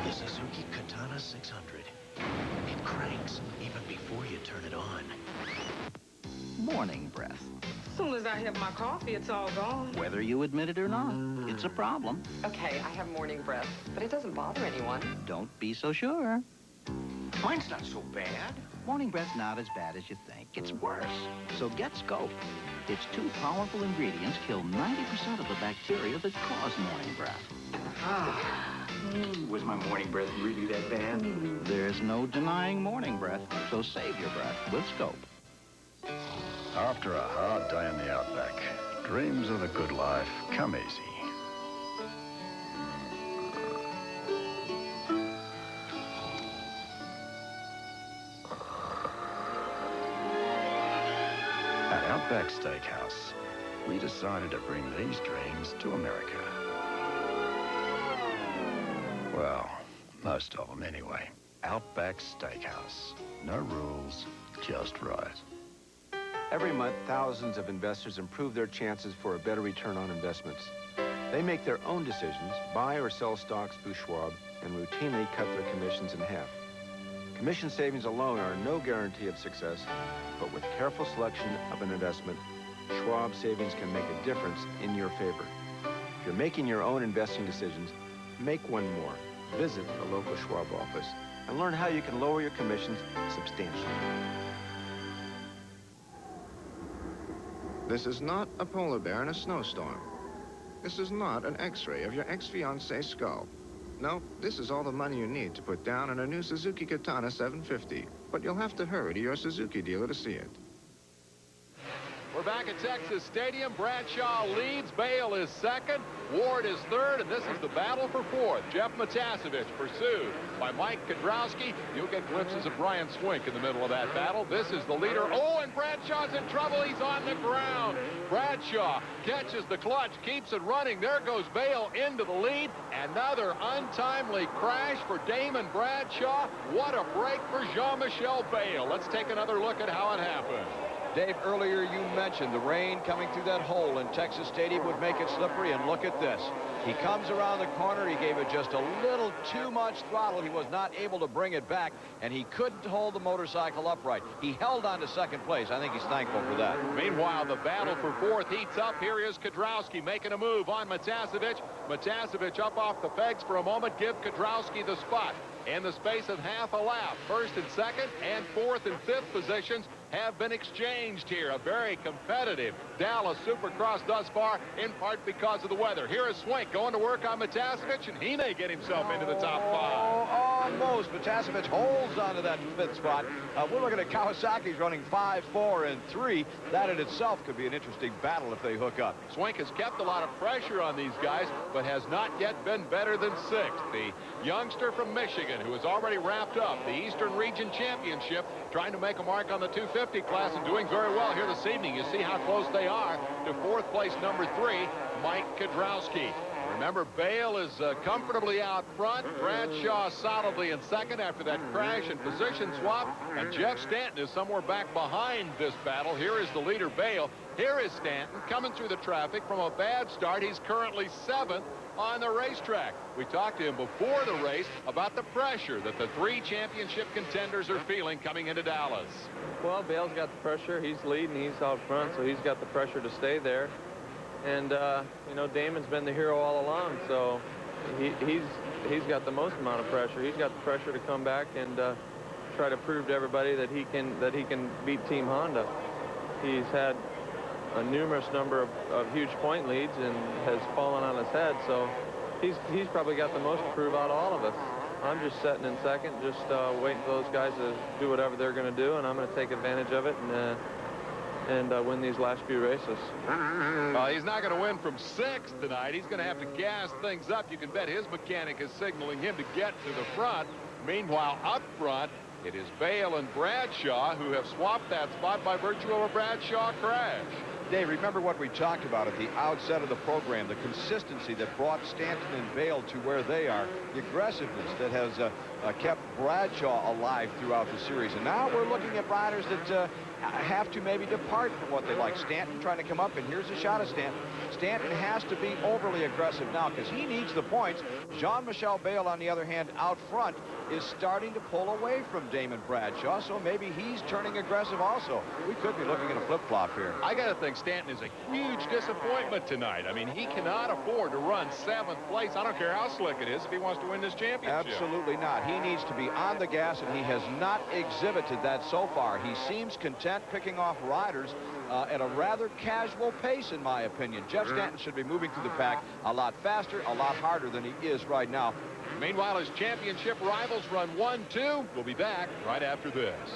The Suzuki Katana 600. It cranks even before you turn it on. Morning breath. As soon as I have my coffee, it's all gone. Whether you admit it or not, it's a problem. Okay, I have morning breath, but it doesn't bother anyone. Don't be so sure. Mine's not so bad. Morning breath's not as bad as you think. It's worse. So get Scope. Its 2 powerful ingredients kill 90% of the bacteria that cause morning breath. Was my morning breath really that bad? There's no denying morning breath, so save your breath with Scope. After a hard day in the outback, dreams of the good life come easy. At Outback Steakhouse, we decided to bring these dreams to America. Well, most of them anyway. Outback Steakhouse. No rules, just right. Every month, thousands of investors improve their chances for a better return on investments. They make their own decisions, buy or sell stocks through Schwab, and routinely cut their commissions in half. Commission savings alone are no guarantee of success, but with careful selection of an investment, Schwab savings can make a difference in your favor. If you're making your own investing decisions, make one more. Visit a local Schwab office and learn how you can lower your commissions substantially. This is not a polar bear in a snowstorm. This is not an x-ray of your ex-fiance's skull. No, this is all the money you need to put down on a new Suzuki Katana 750. But you'll have to hurry to your Suzuki dealer to see it. We're back at Texas Stadium. Bradshaw leads. Bale is second. Ward is third. And this is the battle for fourth. Jeff Matasevich pursued by Mike Kudrowski. You'll get glimpses of Brian Swink in the middle of that battle. This is the leader. Oh, and Bradshaw's in trouble. He's on the ground. Bradshaw catches the clutch, keeps it running. There goes Bale into the lead. Another untimely crash for Damon Bradshaw. What a break for Jean-Michel Bale. Let's take another look at how it happened. Dave, earlier you mentioned the rain coming through that hole in Texas Stadium would make it slippery, and look at this. He comes around the corner. He gave it just a little too much throttle. He was not able to bring it back, and he couldn't hold the motorcycle upright. He held on to second place. I think he's thankful for that. Meanwhile, the battle for fourth heats up. Here is Kudrowski making a move on Matasevich. Matasevich up off the pegs for a moment. Give Kudrowski the spot. In the space of half a lap, first and second and fourth and fifth positions have been exchanged here. A very competitive Dallas Supercross thus far, in part because of the weather. Here is Swink going to work on Matasevich, and he may get himself into the top five. Almost. Matasevich holds onto that fifth spot. We're looking at Kawasaki's running 5, 4, and 3. That in itself could be an interesting battle if they hook up. Swink has kept a lot of pressure on these guys, but has not yet been better than sixth. The youngster from Michigan, who has already wrapped up the Eastern Region Championship, trying to make a mark on the 250 class and doing very well here this evening. You see how close they are to fourth place number 3, Mike Kudrowski. Remember, Bale is comfortably out front. Bradshaw solidly in second after that crash and position swap. And Jeff Stanton is somewhere back behind this battle. Here is the leader, Bale. Here is Stanton coming through the traffic from a bad start. He's currently 7th on the racetrack. We talked to him before the race about the pressure that the 3 championship contenders are feeling coming into Dallas. Well, Bale's got the pressure. He's leading. He's out front, so he's got the pressure to stay there. And, you know, Damon's been the hero all along, so he's got the most amount of pressure. He's got the pressure to come back and try to prove to everybody that he can beat Team Honda. He's had a numerous number of huge point leads and has fallen on his head, so he's probably got the most to prove out of all of us. I'm just sitting in second, just waiting for those guys to do whatever they're going to do, and I'm going to take advantage of it and win these last few races. Well, he's not going to win from 6th tonight. He's going to have to gas things up. You can bet his mechanic is signaling him to get to the front. Meanwhile, up front, it is Bale and Bradshaw who have swapped that spot by virtue of a Bradshaw crash. Dave, remember what we talked about at the outset of the program, the consistency that brought Stanton and Bale to where they are, the aggressiveness that has kept Bradshaw alive throughout the series. And now we're looking at riders that have to maybe depart from what they like. Stanton trying to come up, and here's a shot of Stanton. Stanton has to be overly aggressive now because he needs the points. Jean-Michel Bale, on the other hand, out front, is starting to pull away from Damon Bradshaw, so maybe he's turning aggressive also. We could be looking at a flip-flop here. I got to think Stanton is a huge disappointment tonight. I mean, he cannot afford to run 7th place. I don't care how slick it is if he wants to win this championship. Absolutely not. He needs to be on the gas, and he has not exhibited that so far. He seems content picking off riders at a rather casual pace, in my opinion. Jeff Stanton should be moving through the pack a lot faster, a lot harder than he is right now. Meanwhile, his championship rivals run 1-2. We'll be back right after this.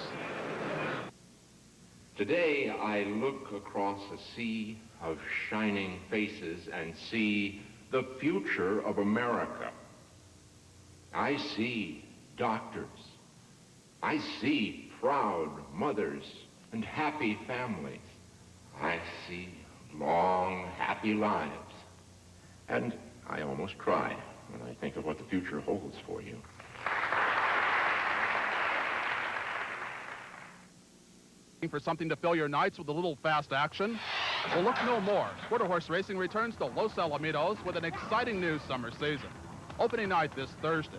Today, I look across a sea of shining faces and see the future of America. I see doctors. I see proud mothers and happy families. I see long, happy lives. And I almost cry when I think of what the future holds for you. For something to fill your nights with a little fast action? Well, look no more. Quarter horse racing returns to Los Alamitos with an exciting new summer season. Opening night this Thursday.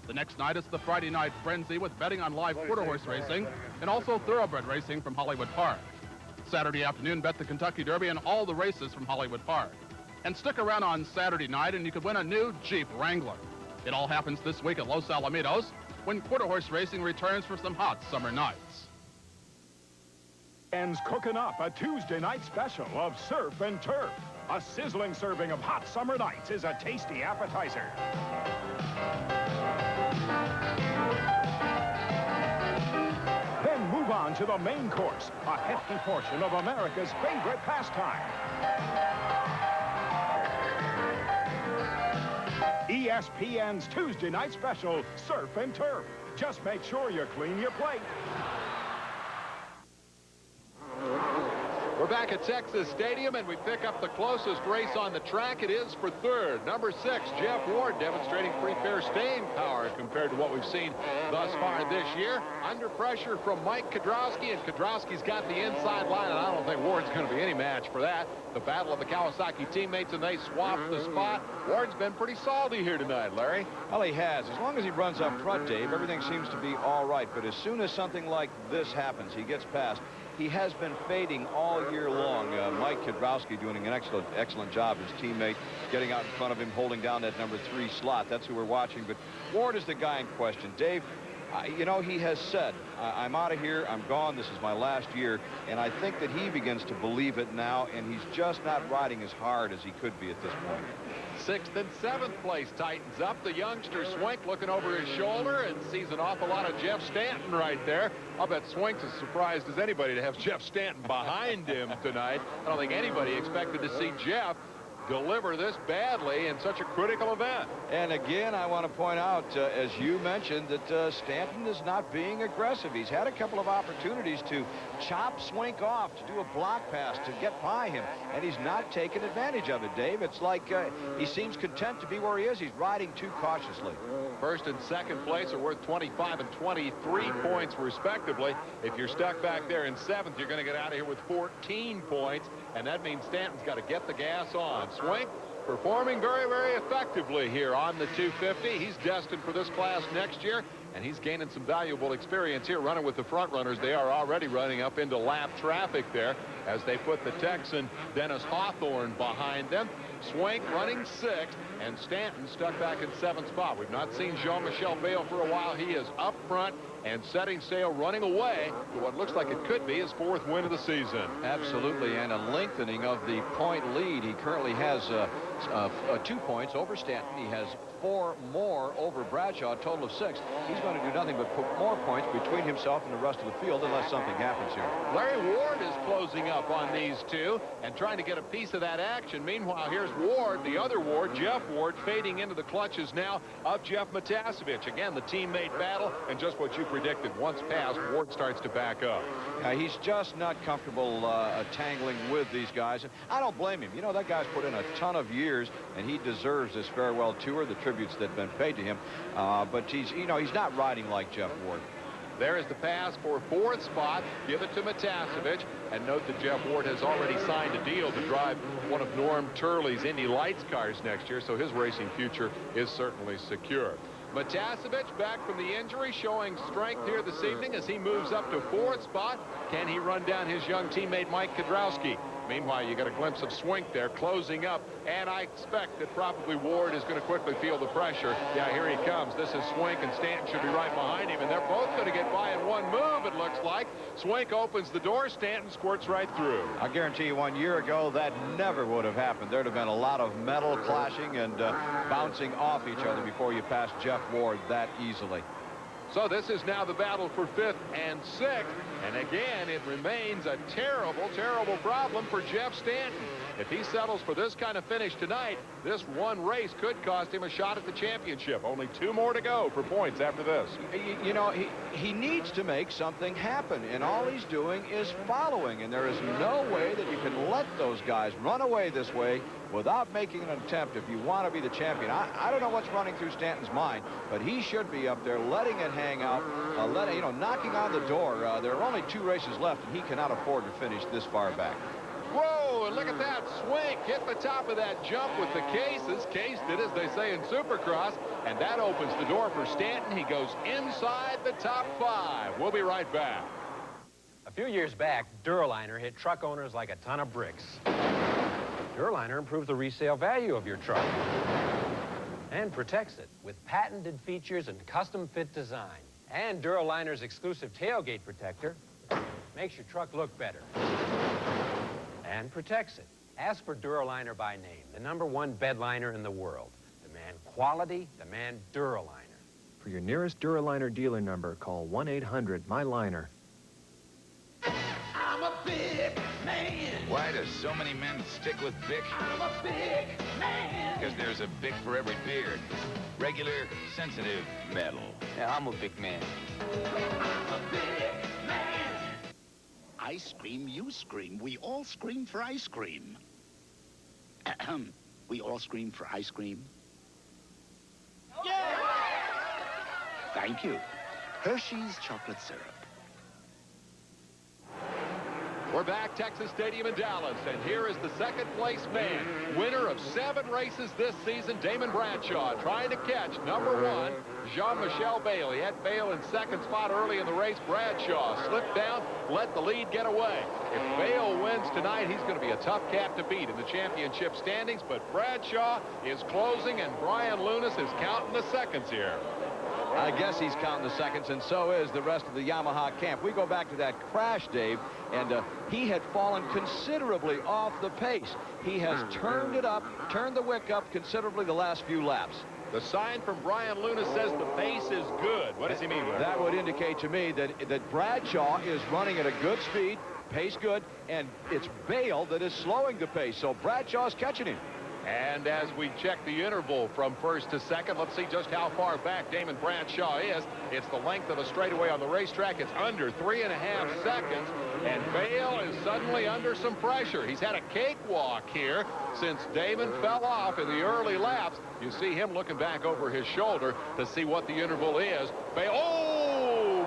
The next night is the Friday night frenzy with betting on live quarter horse racing and also thoroughbred racing from Hollywood Park. Saturday afternoon, bet the Kentucky Derby and all the races from Hollywood Park. And stick around on Saturday night and you could win a new Jeep Wrangler. It all happens this week at Los Alamitos when quarter horse racing returns for some hot summer nights. And cooking up a Tuesday night special of Surf and Turf. A sizzling serving of hot summer nights is a tasty appetizer. Then move on to the main course, a hefty portion of America's favorite pastime. ESPN's Tuesday night special, Surf and Turf. Just make sure you clean your plate. We're back at Texas Stadium, and we pick up the closest race on the track. It is for third. Number 6, Jeff Ward, demonstrating pretty fair staying power compared to what we've seen thus far this year. Under pressure from Mike Kedrowski, and Kedrowski's got the inside line, and I don't think Ward's going to be any match for that. The battle of the Kawasaki teammates, and they swapped the spot. Ward's been pretty salty here tonight, Larry. Well, he has. As long as he runs up front, Dave, everything seems to be all right. But as soon as something like this happens, he gets past. He has been fading all year long. Mike Kedrowski doing an excellent job. His teammate getting out in front of him, holding down that number 3 slot. That's who we're watching. But Ward is the guy in question. Dave, you know, he has said, I'm out of here, I'm gone, this is my last year. And I think that he begins to believe it now, and he's just not riding as hard as he could be at this point. 6th and 7th place tightens up. The youngster Swink looking over his shoulder and sees an awful lot of Jeff Stanton right there. I'll bet Swink's as surprised as anybody to have Jeff Stanton behind him tonight. I don't think anybody expected to see Jeff deliver this badly in such a critical event. And again, I want to point out, as you mentioned, that Stanton is not being aggressive. He's had a couple of opportunities to chop Swink off, to do a block pass, to get by him, and he's not taking advantage of it, Dave. It's like he seems content to be where he is. He's riding too cautiously. 1st and 2nd place are worth 25 and 23 points, respectively. If you're stuck back there in 7th, you're going to get out of here with 14 points, and that means Stanton's got to get the gas on. Swink performing very, very effectively here on the 250. He's destined for this class next year, and he's gaining some valuable experience here running with the front runners. They are already running up into lap traffic there as they put the Texan Dennis Hawthorne behind them. Swink running 6th, and Stanton stuck back in 7th spot. We've not seen Jean-Michel Bayle for a while. He is up front and setting sail, running away to what looks like it could be his 4th win of the season. Absolutely, and a lengthening of the point lead. He currently has 2 points over Stanton. He has 4 more over Bradshaw, a total of 6. He's going to do nothing but put more points between himself and the rest of the field unless something happens here. Larry Ward is closing up on these two and trying to get a piece of that action. Meanwhile, here's Ward, the other Ward, Jeff Ward, fading into the clutches now of Jeff Matasevich. Again, the teammate battle, and just what you predicted. Once passed, Ward starts to back up. He's just not comfortable tangling with these guys. And I don't blame him. You know, that guy's put in a ton of years, and he deserves this farewell tour, the tributes that have been paid to him. But he's not riding like Jeff Ward. There is the pass for 4th spot. Give it to Matasevich. And note that Jeff Ward has already signed a deal to drive one of Norm Turley's Indy Lights cars next year, so his racing future is certainly secure. Matasevich back from the injury, showing strength here this evening as he moves up to 4th spot. Can he run down his young teammate Mike Kedrowski? Meanwhile, you got a glimpse of Swink there closing up, and I expect that probably Ward is going to quickly feel the pressure. Yeah, here he comes. This is Swink, and Stanton should be right behind him, and they're both going to get by in one move, it looks like. Swink opens the door, Stanton squirts right through. I guarantee you 1 year ago, that never would have happened. There'd have been a lot of metal clashing and bouncing off each other before you passed Jeff Ward that easily. So this is now the battle for 5th and 6th. And again, it remains a terrible, terrible problem for Jeff Stanton. If he settles for this kind of finish tonight, this one race could cost him a shot at the championship. Only 2 more to go for points after this. You know, he needs to make something happen, and all he's doing is following. And there is no way that you can let those guys run away this way without making an attempt if you want to be the champion. I don't know what's running through Stanton's mind, but he should be up there letting it hang out, knocking on the door. There are only 2 races left, and he cannot afford to finish this far back. Whoa, and look at that swing. Hit the top of that jump with the cases. Case did, as they say in Supercross, and that opens the door for Stanton. He goes inside the top 5. We'll be right back. A few years back, Duraliner hit truck owners like a ton of bricks. Duraliner improves the resale value of your truck and protects it with patented features and custom-fit design. And Duraliner's exclusive tailgate protector makes your truck look better and protects it. Ask for Duraliner by name, the #1 bed liner in the world. Demand quality, demand Duraliner. For your nearest Duraliner dealer number, call 1-800-MY-LINER. I'm a big man. Why do so many men stick with Bic? I'm a big man. Because there's a Bic for every beard. Regular, sensitive, metal. Yeah, I'm a big man. I'm a big man. I scream, you scream. We all scream for ice cream. We all scream for ice cream. Yeah! Thank you. Hershey's chocolate syrup. We're back, Texas Stadium in Dallas, and here is the second-place man, winner of 7 races this season, Damon Bradshaw, trying to catch #1, Jean-Michel Bayle. He had Bayle in second spot early in the race. Bradshaw slipped down, let the lead get away. If Bayle wins tonight, he's going to be a tough cat to beat in the championship standings, but Bradshaw is closing, and Brian Lunas is counting the seconds here. I guess he's counting the seconds, and so is the rest of the Yamaha camp. We go back to that crash, Dave, and he had fallen considerably off the pace. He has turned it up, turned the wick up considerably the last few laps. The sign from Brian Lunas says the pace is good. What does he mean by that? That would indicate to me that Bradshaw is running at a good speed, pace good, and it's Bayle that is slowing the pace, so Bradshaw's catching him. And as we check the interval from first to second, let's see just how far back Damon Bradshaw is. It's the length of the straightaway on the racetrack. It's under 3.5 seconds. And Bayle is suddenly under some pressure. He's had a cakewalk here since Damon fell off in the early laps. You see him looking back over his shoulder to see what the interval is. Bayle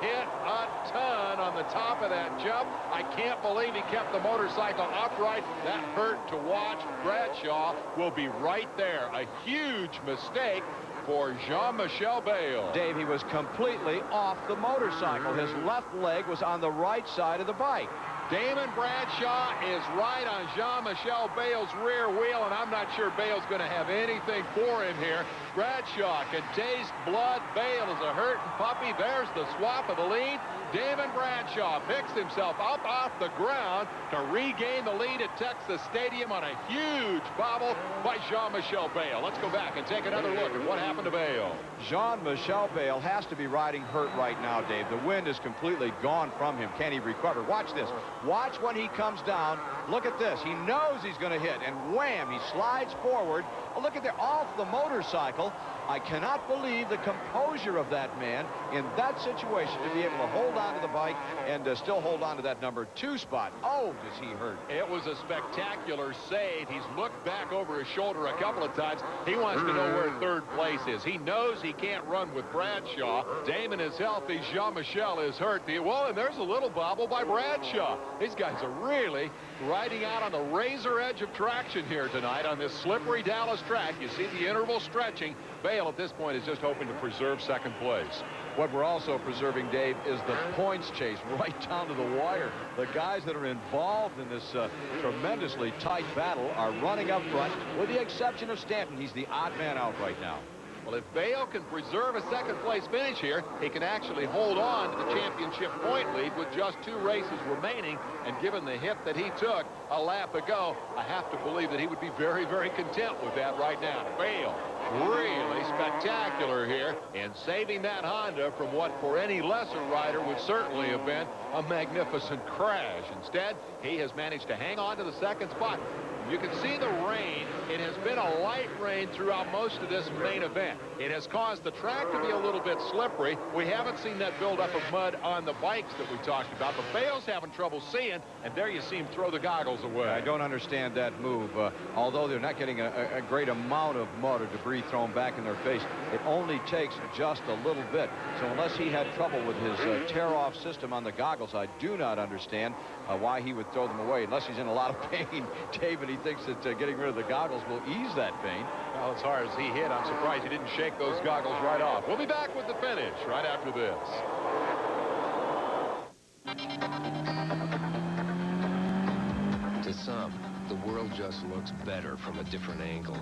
hit a ton on the top of that jump. I can't believe he kept the motorcycle upright. That hurt to watch. Bradshaw will be right there. A huge mistake for Jean-Michel Bayle. Dave, he was completely off the motorcycle. His left leg was on the right side of the bike. Damon Bradshaw is right on Jean-Michel Bayle's rear wheel, and I'm not sure Bayle's going to have anything for him here. Bradshaw can taste blood. Bayle is a hurting puppy. There's the swap of the lead. Damon Bradshaw picks himself up off the ground to regain the lead at Texas Stadium on a huge bobble by Jean-Michel Bayle. Let's go back and take another look at what happened to Bayle. Jean-Michel Bayle has to be riding hurt right now, Dave. The wind is completely gone from him. Can he recover? Watch this. Watch when he comes down. Look at this. He knows he's going to hit, and wham, he slides forward. Oh, look at that, off the motorcycle. I cannot believe the composure of that man in that situation to be able to hold on to the bike and still hold on to that #2 spot. Oh, does he hurt. It was a spectacular save. He's looked back over his shoulder a couple of times. He wants to know where third place is. He knows he can't run with Bradshaw. Damon is healthy. Jean-Michel is hurt. Well, and there's a little bobble by Bradshaw. These guys are really riding out on the razor edge of traction here tonight on this slippery Dallas track. You see the interval stretching. Bayle at this point is just hoping to preserve second place. What we're also preserving, Dave, is the points chase right down to the wire. The guys that are involved in this tremendously tight battle are running up front, with the exception of Stanton. He's the odd man out right now. Well, if Bayle can preserve a second-place finish here, he can actually hold on to the championship point lead with just 2 races remaining. And given the hit that he took a lap ago, I have to believe that he would be very, very content with that right now. Bayle, really spectacular here in saving that Honda from what for any lesser rider would certainly have been a magnificent crash. Instead, he has managed to hang on to the second spot. You can see the rain. It has been a light rain throughout most of this main event. It has caused the track to be a little bit slippery. We haven't seen that buildup of mud on the bikes that we talked about, but Bale's having trouble seeing, and there you see him throw the goggles away. I don't understand that move. Although they're not getting a great amount of mud or debris thrown back in their face, it only takes just a little bit. So unless he had trouble with his tear-off system on the goggles, I do not understand why he would throw them away, unless he's in a lot of pain, Dave, and he thinks that getting rid of the goggles will ease that pain. Well, as hard as he hit, I'm surprised he didn't shake those goggles right off. We'll be back with the finish right after this. To some, the world just looks better from a different angle.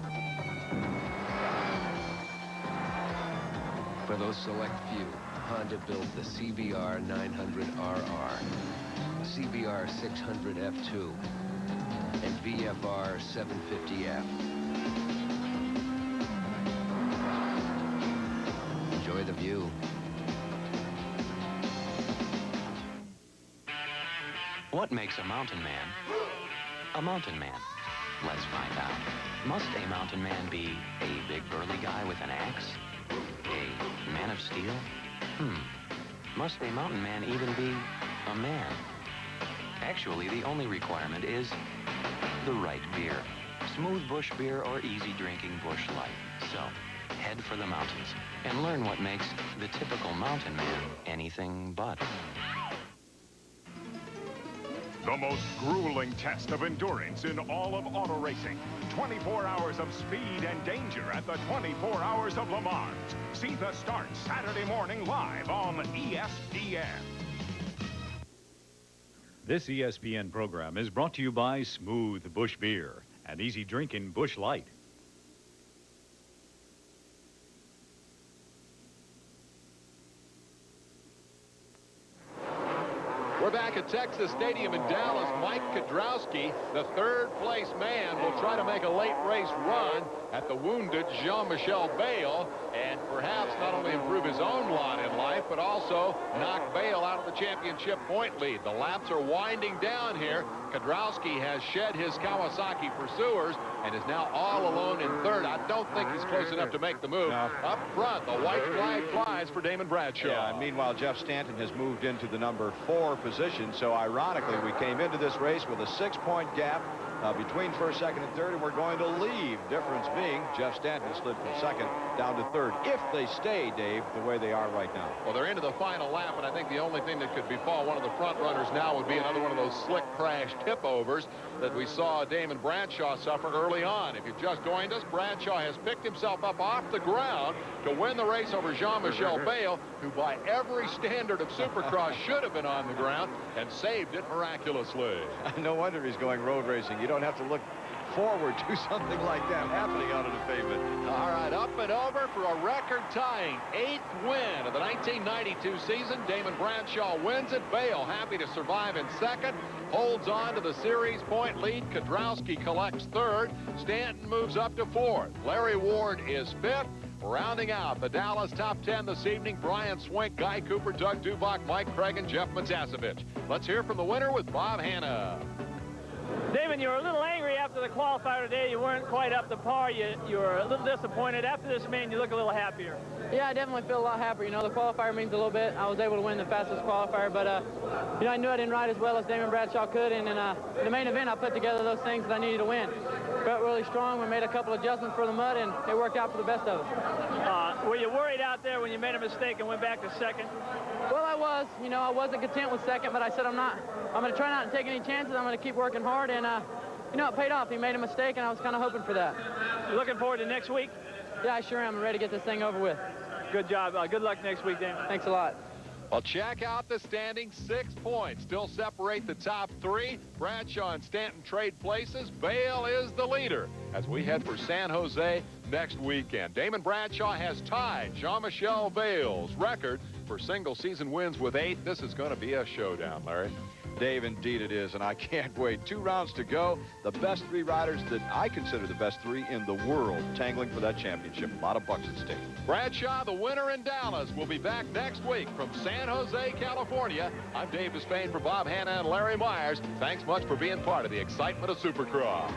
For those select few, Honda built the CBR 900RR, CBR 600 F2, and VFR 750F. Enjoy the view. What makes a mountain man a mountain man? Let's find out. Must a mountain man be a big burly guy with an axe? A man of steel? Must a mountain man even be a man? Actually, the only requirement is the right beer. Smooth bush beer or easy drinking bush light. So, head for the mountains and learn what makes the typical mountain man anything but. The most grueling test of endurance in all of auto racing. 24 hours of speed and danger at the 24 Hours of Le Mans. See the start Saturday morning live on ESPN. This ESPN program is brought to you by Smooth Bush Beer and easy drinking Bush Light. We're back at Texas Stadium in Dallas. Mike Kedrowski, the third-place man, will try to make a late race run at the wounded Jean-Michel Bale and perhaps not only improve his own lot in life, but also knock Bale out of the championship point lead. The laps are winding down here. Kedrowski has shed his Kawasaki pursuers and is now all alone in third. I don't think he's close enough to make the move. No. Up front, the white flag flies for Damon Bradshaw. Yeah, and meanwhile, Jeff Stanton has moved into the number 4 position. So ironically, we came into this race with a 6-point gap between first, second, and third, and we're going to leave. Difference being Jeff Stanton slid from second down to third. If they stay, Dave, the way they are right now. Well, they're into the final lap, and I think the only thing that could befall one of the front runners now would be another one of those slick crash tip overs that we saw Damon Bradshaw suffer early on. If you just joined us, Bradshaw has picked himself up off the ground to win the race over Jean-Michel Bale, who by every standard of Supercross should have been on the ground, and saved it miraculously. No wonder he's going road racing. You don't have to look forward to something like that happening out of the pavement. All right, up and over for a record-tying 8th win of the 1992 season. Damon Bradshaw wins it. Bale happy to survive in second. Holds on to the series point lead. Kedrowski collects third. Stanton moves up to fourth. Larry Ward is fifth. Rounding out the Dallas top 10 this evening, Brian Swink, Guy Cooper, Doug Dubach, Mike Craig, and Jeff Matasevich. Let's hear from the winner with Bob Hanna. Damon, you were a little angry after the qualifier today. You weren't quite up to par. You were a little disappointed. After this main, you look a little happier. Yeah, I definitely feel a lot happier. You know, the qualifier means a little bit. I was able to win the fastest qualifier, but, you know, I knew I didn't ride as well as Damon Bradshaw could, and in the main event, I put together those things that I needed to win. Felt really strong. We made a couple adjustments for the mud, and it worked out for the best of us. Were you worried out there when you made a mistake and went back to second? Well, I was. You know, I wasn't content with second, but I said I'm going to try not to take any chances. I'm going to keep working hard, and, you know, it paid off. He made a mistake, and I was kind of hoping for that. You looking forward to next week? Yeah, I sure am. I'm ready to get this thing over with. Good job. Good luck next week, Damon. Thanks a lot. Well, check out the standings. 6 points still separate the top 3. Bradshaw and Stanton trade places. Bale is the leader as we head for San Jose next weekend. Damon Bradshaw has tied Jean-Michel Bale's record for single season wins with 8. This is going to be a showdown, Larry. Dave, indeed it is, and I can't wait. 2 rounds to go. The best 3 riders that I consider the best 3 in the world tangling for that championship. A lot of bucks at stake. Bradshaw, the winner in Dallas, will be back next week from San Jose, California. I'm Dave Despain for Bob Hanna and Larry Myers. Thanks much for being part of the excitement of Supercross.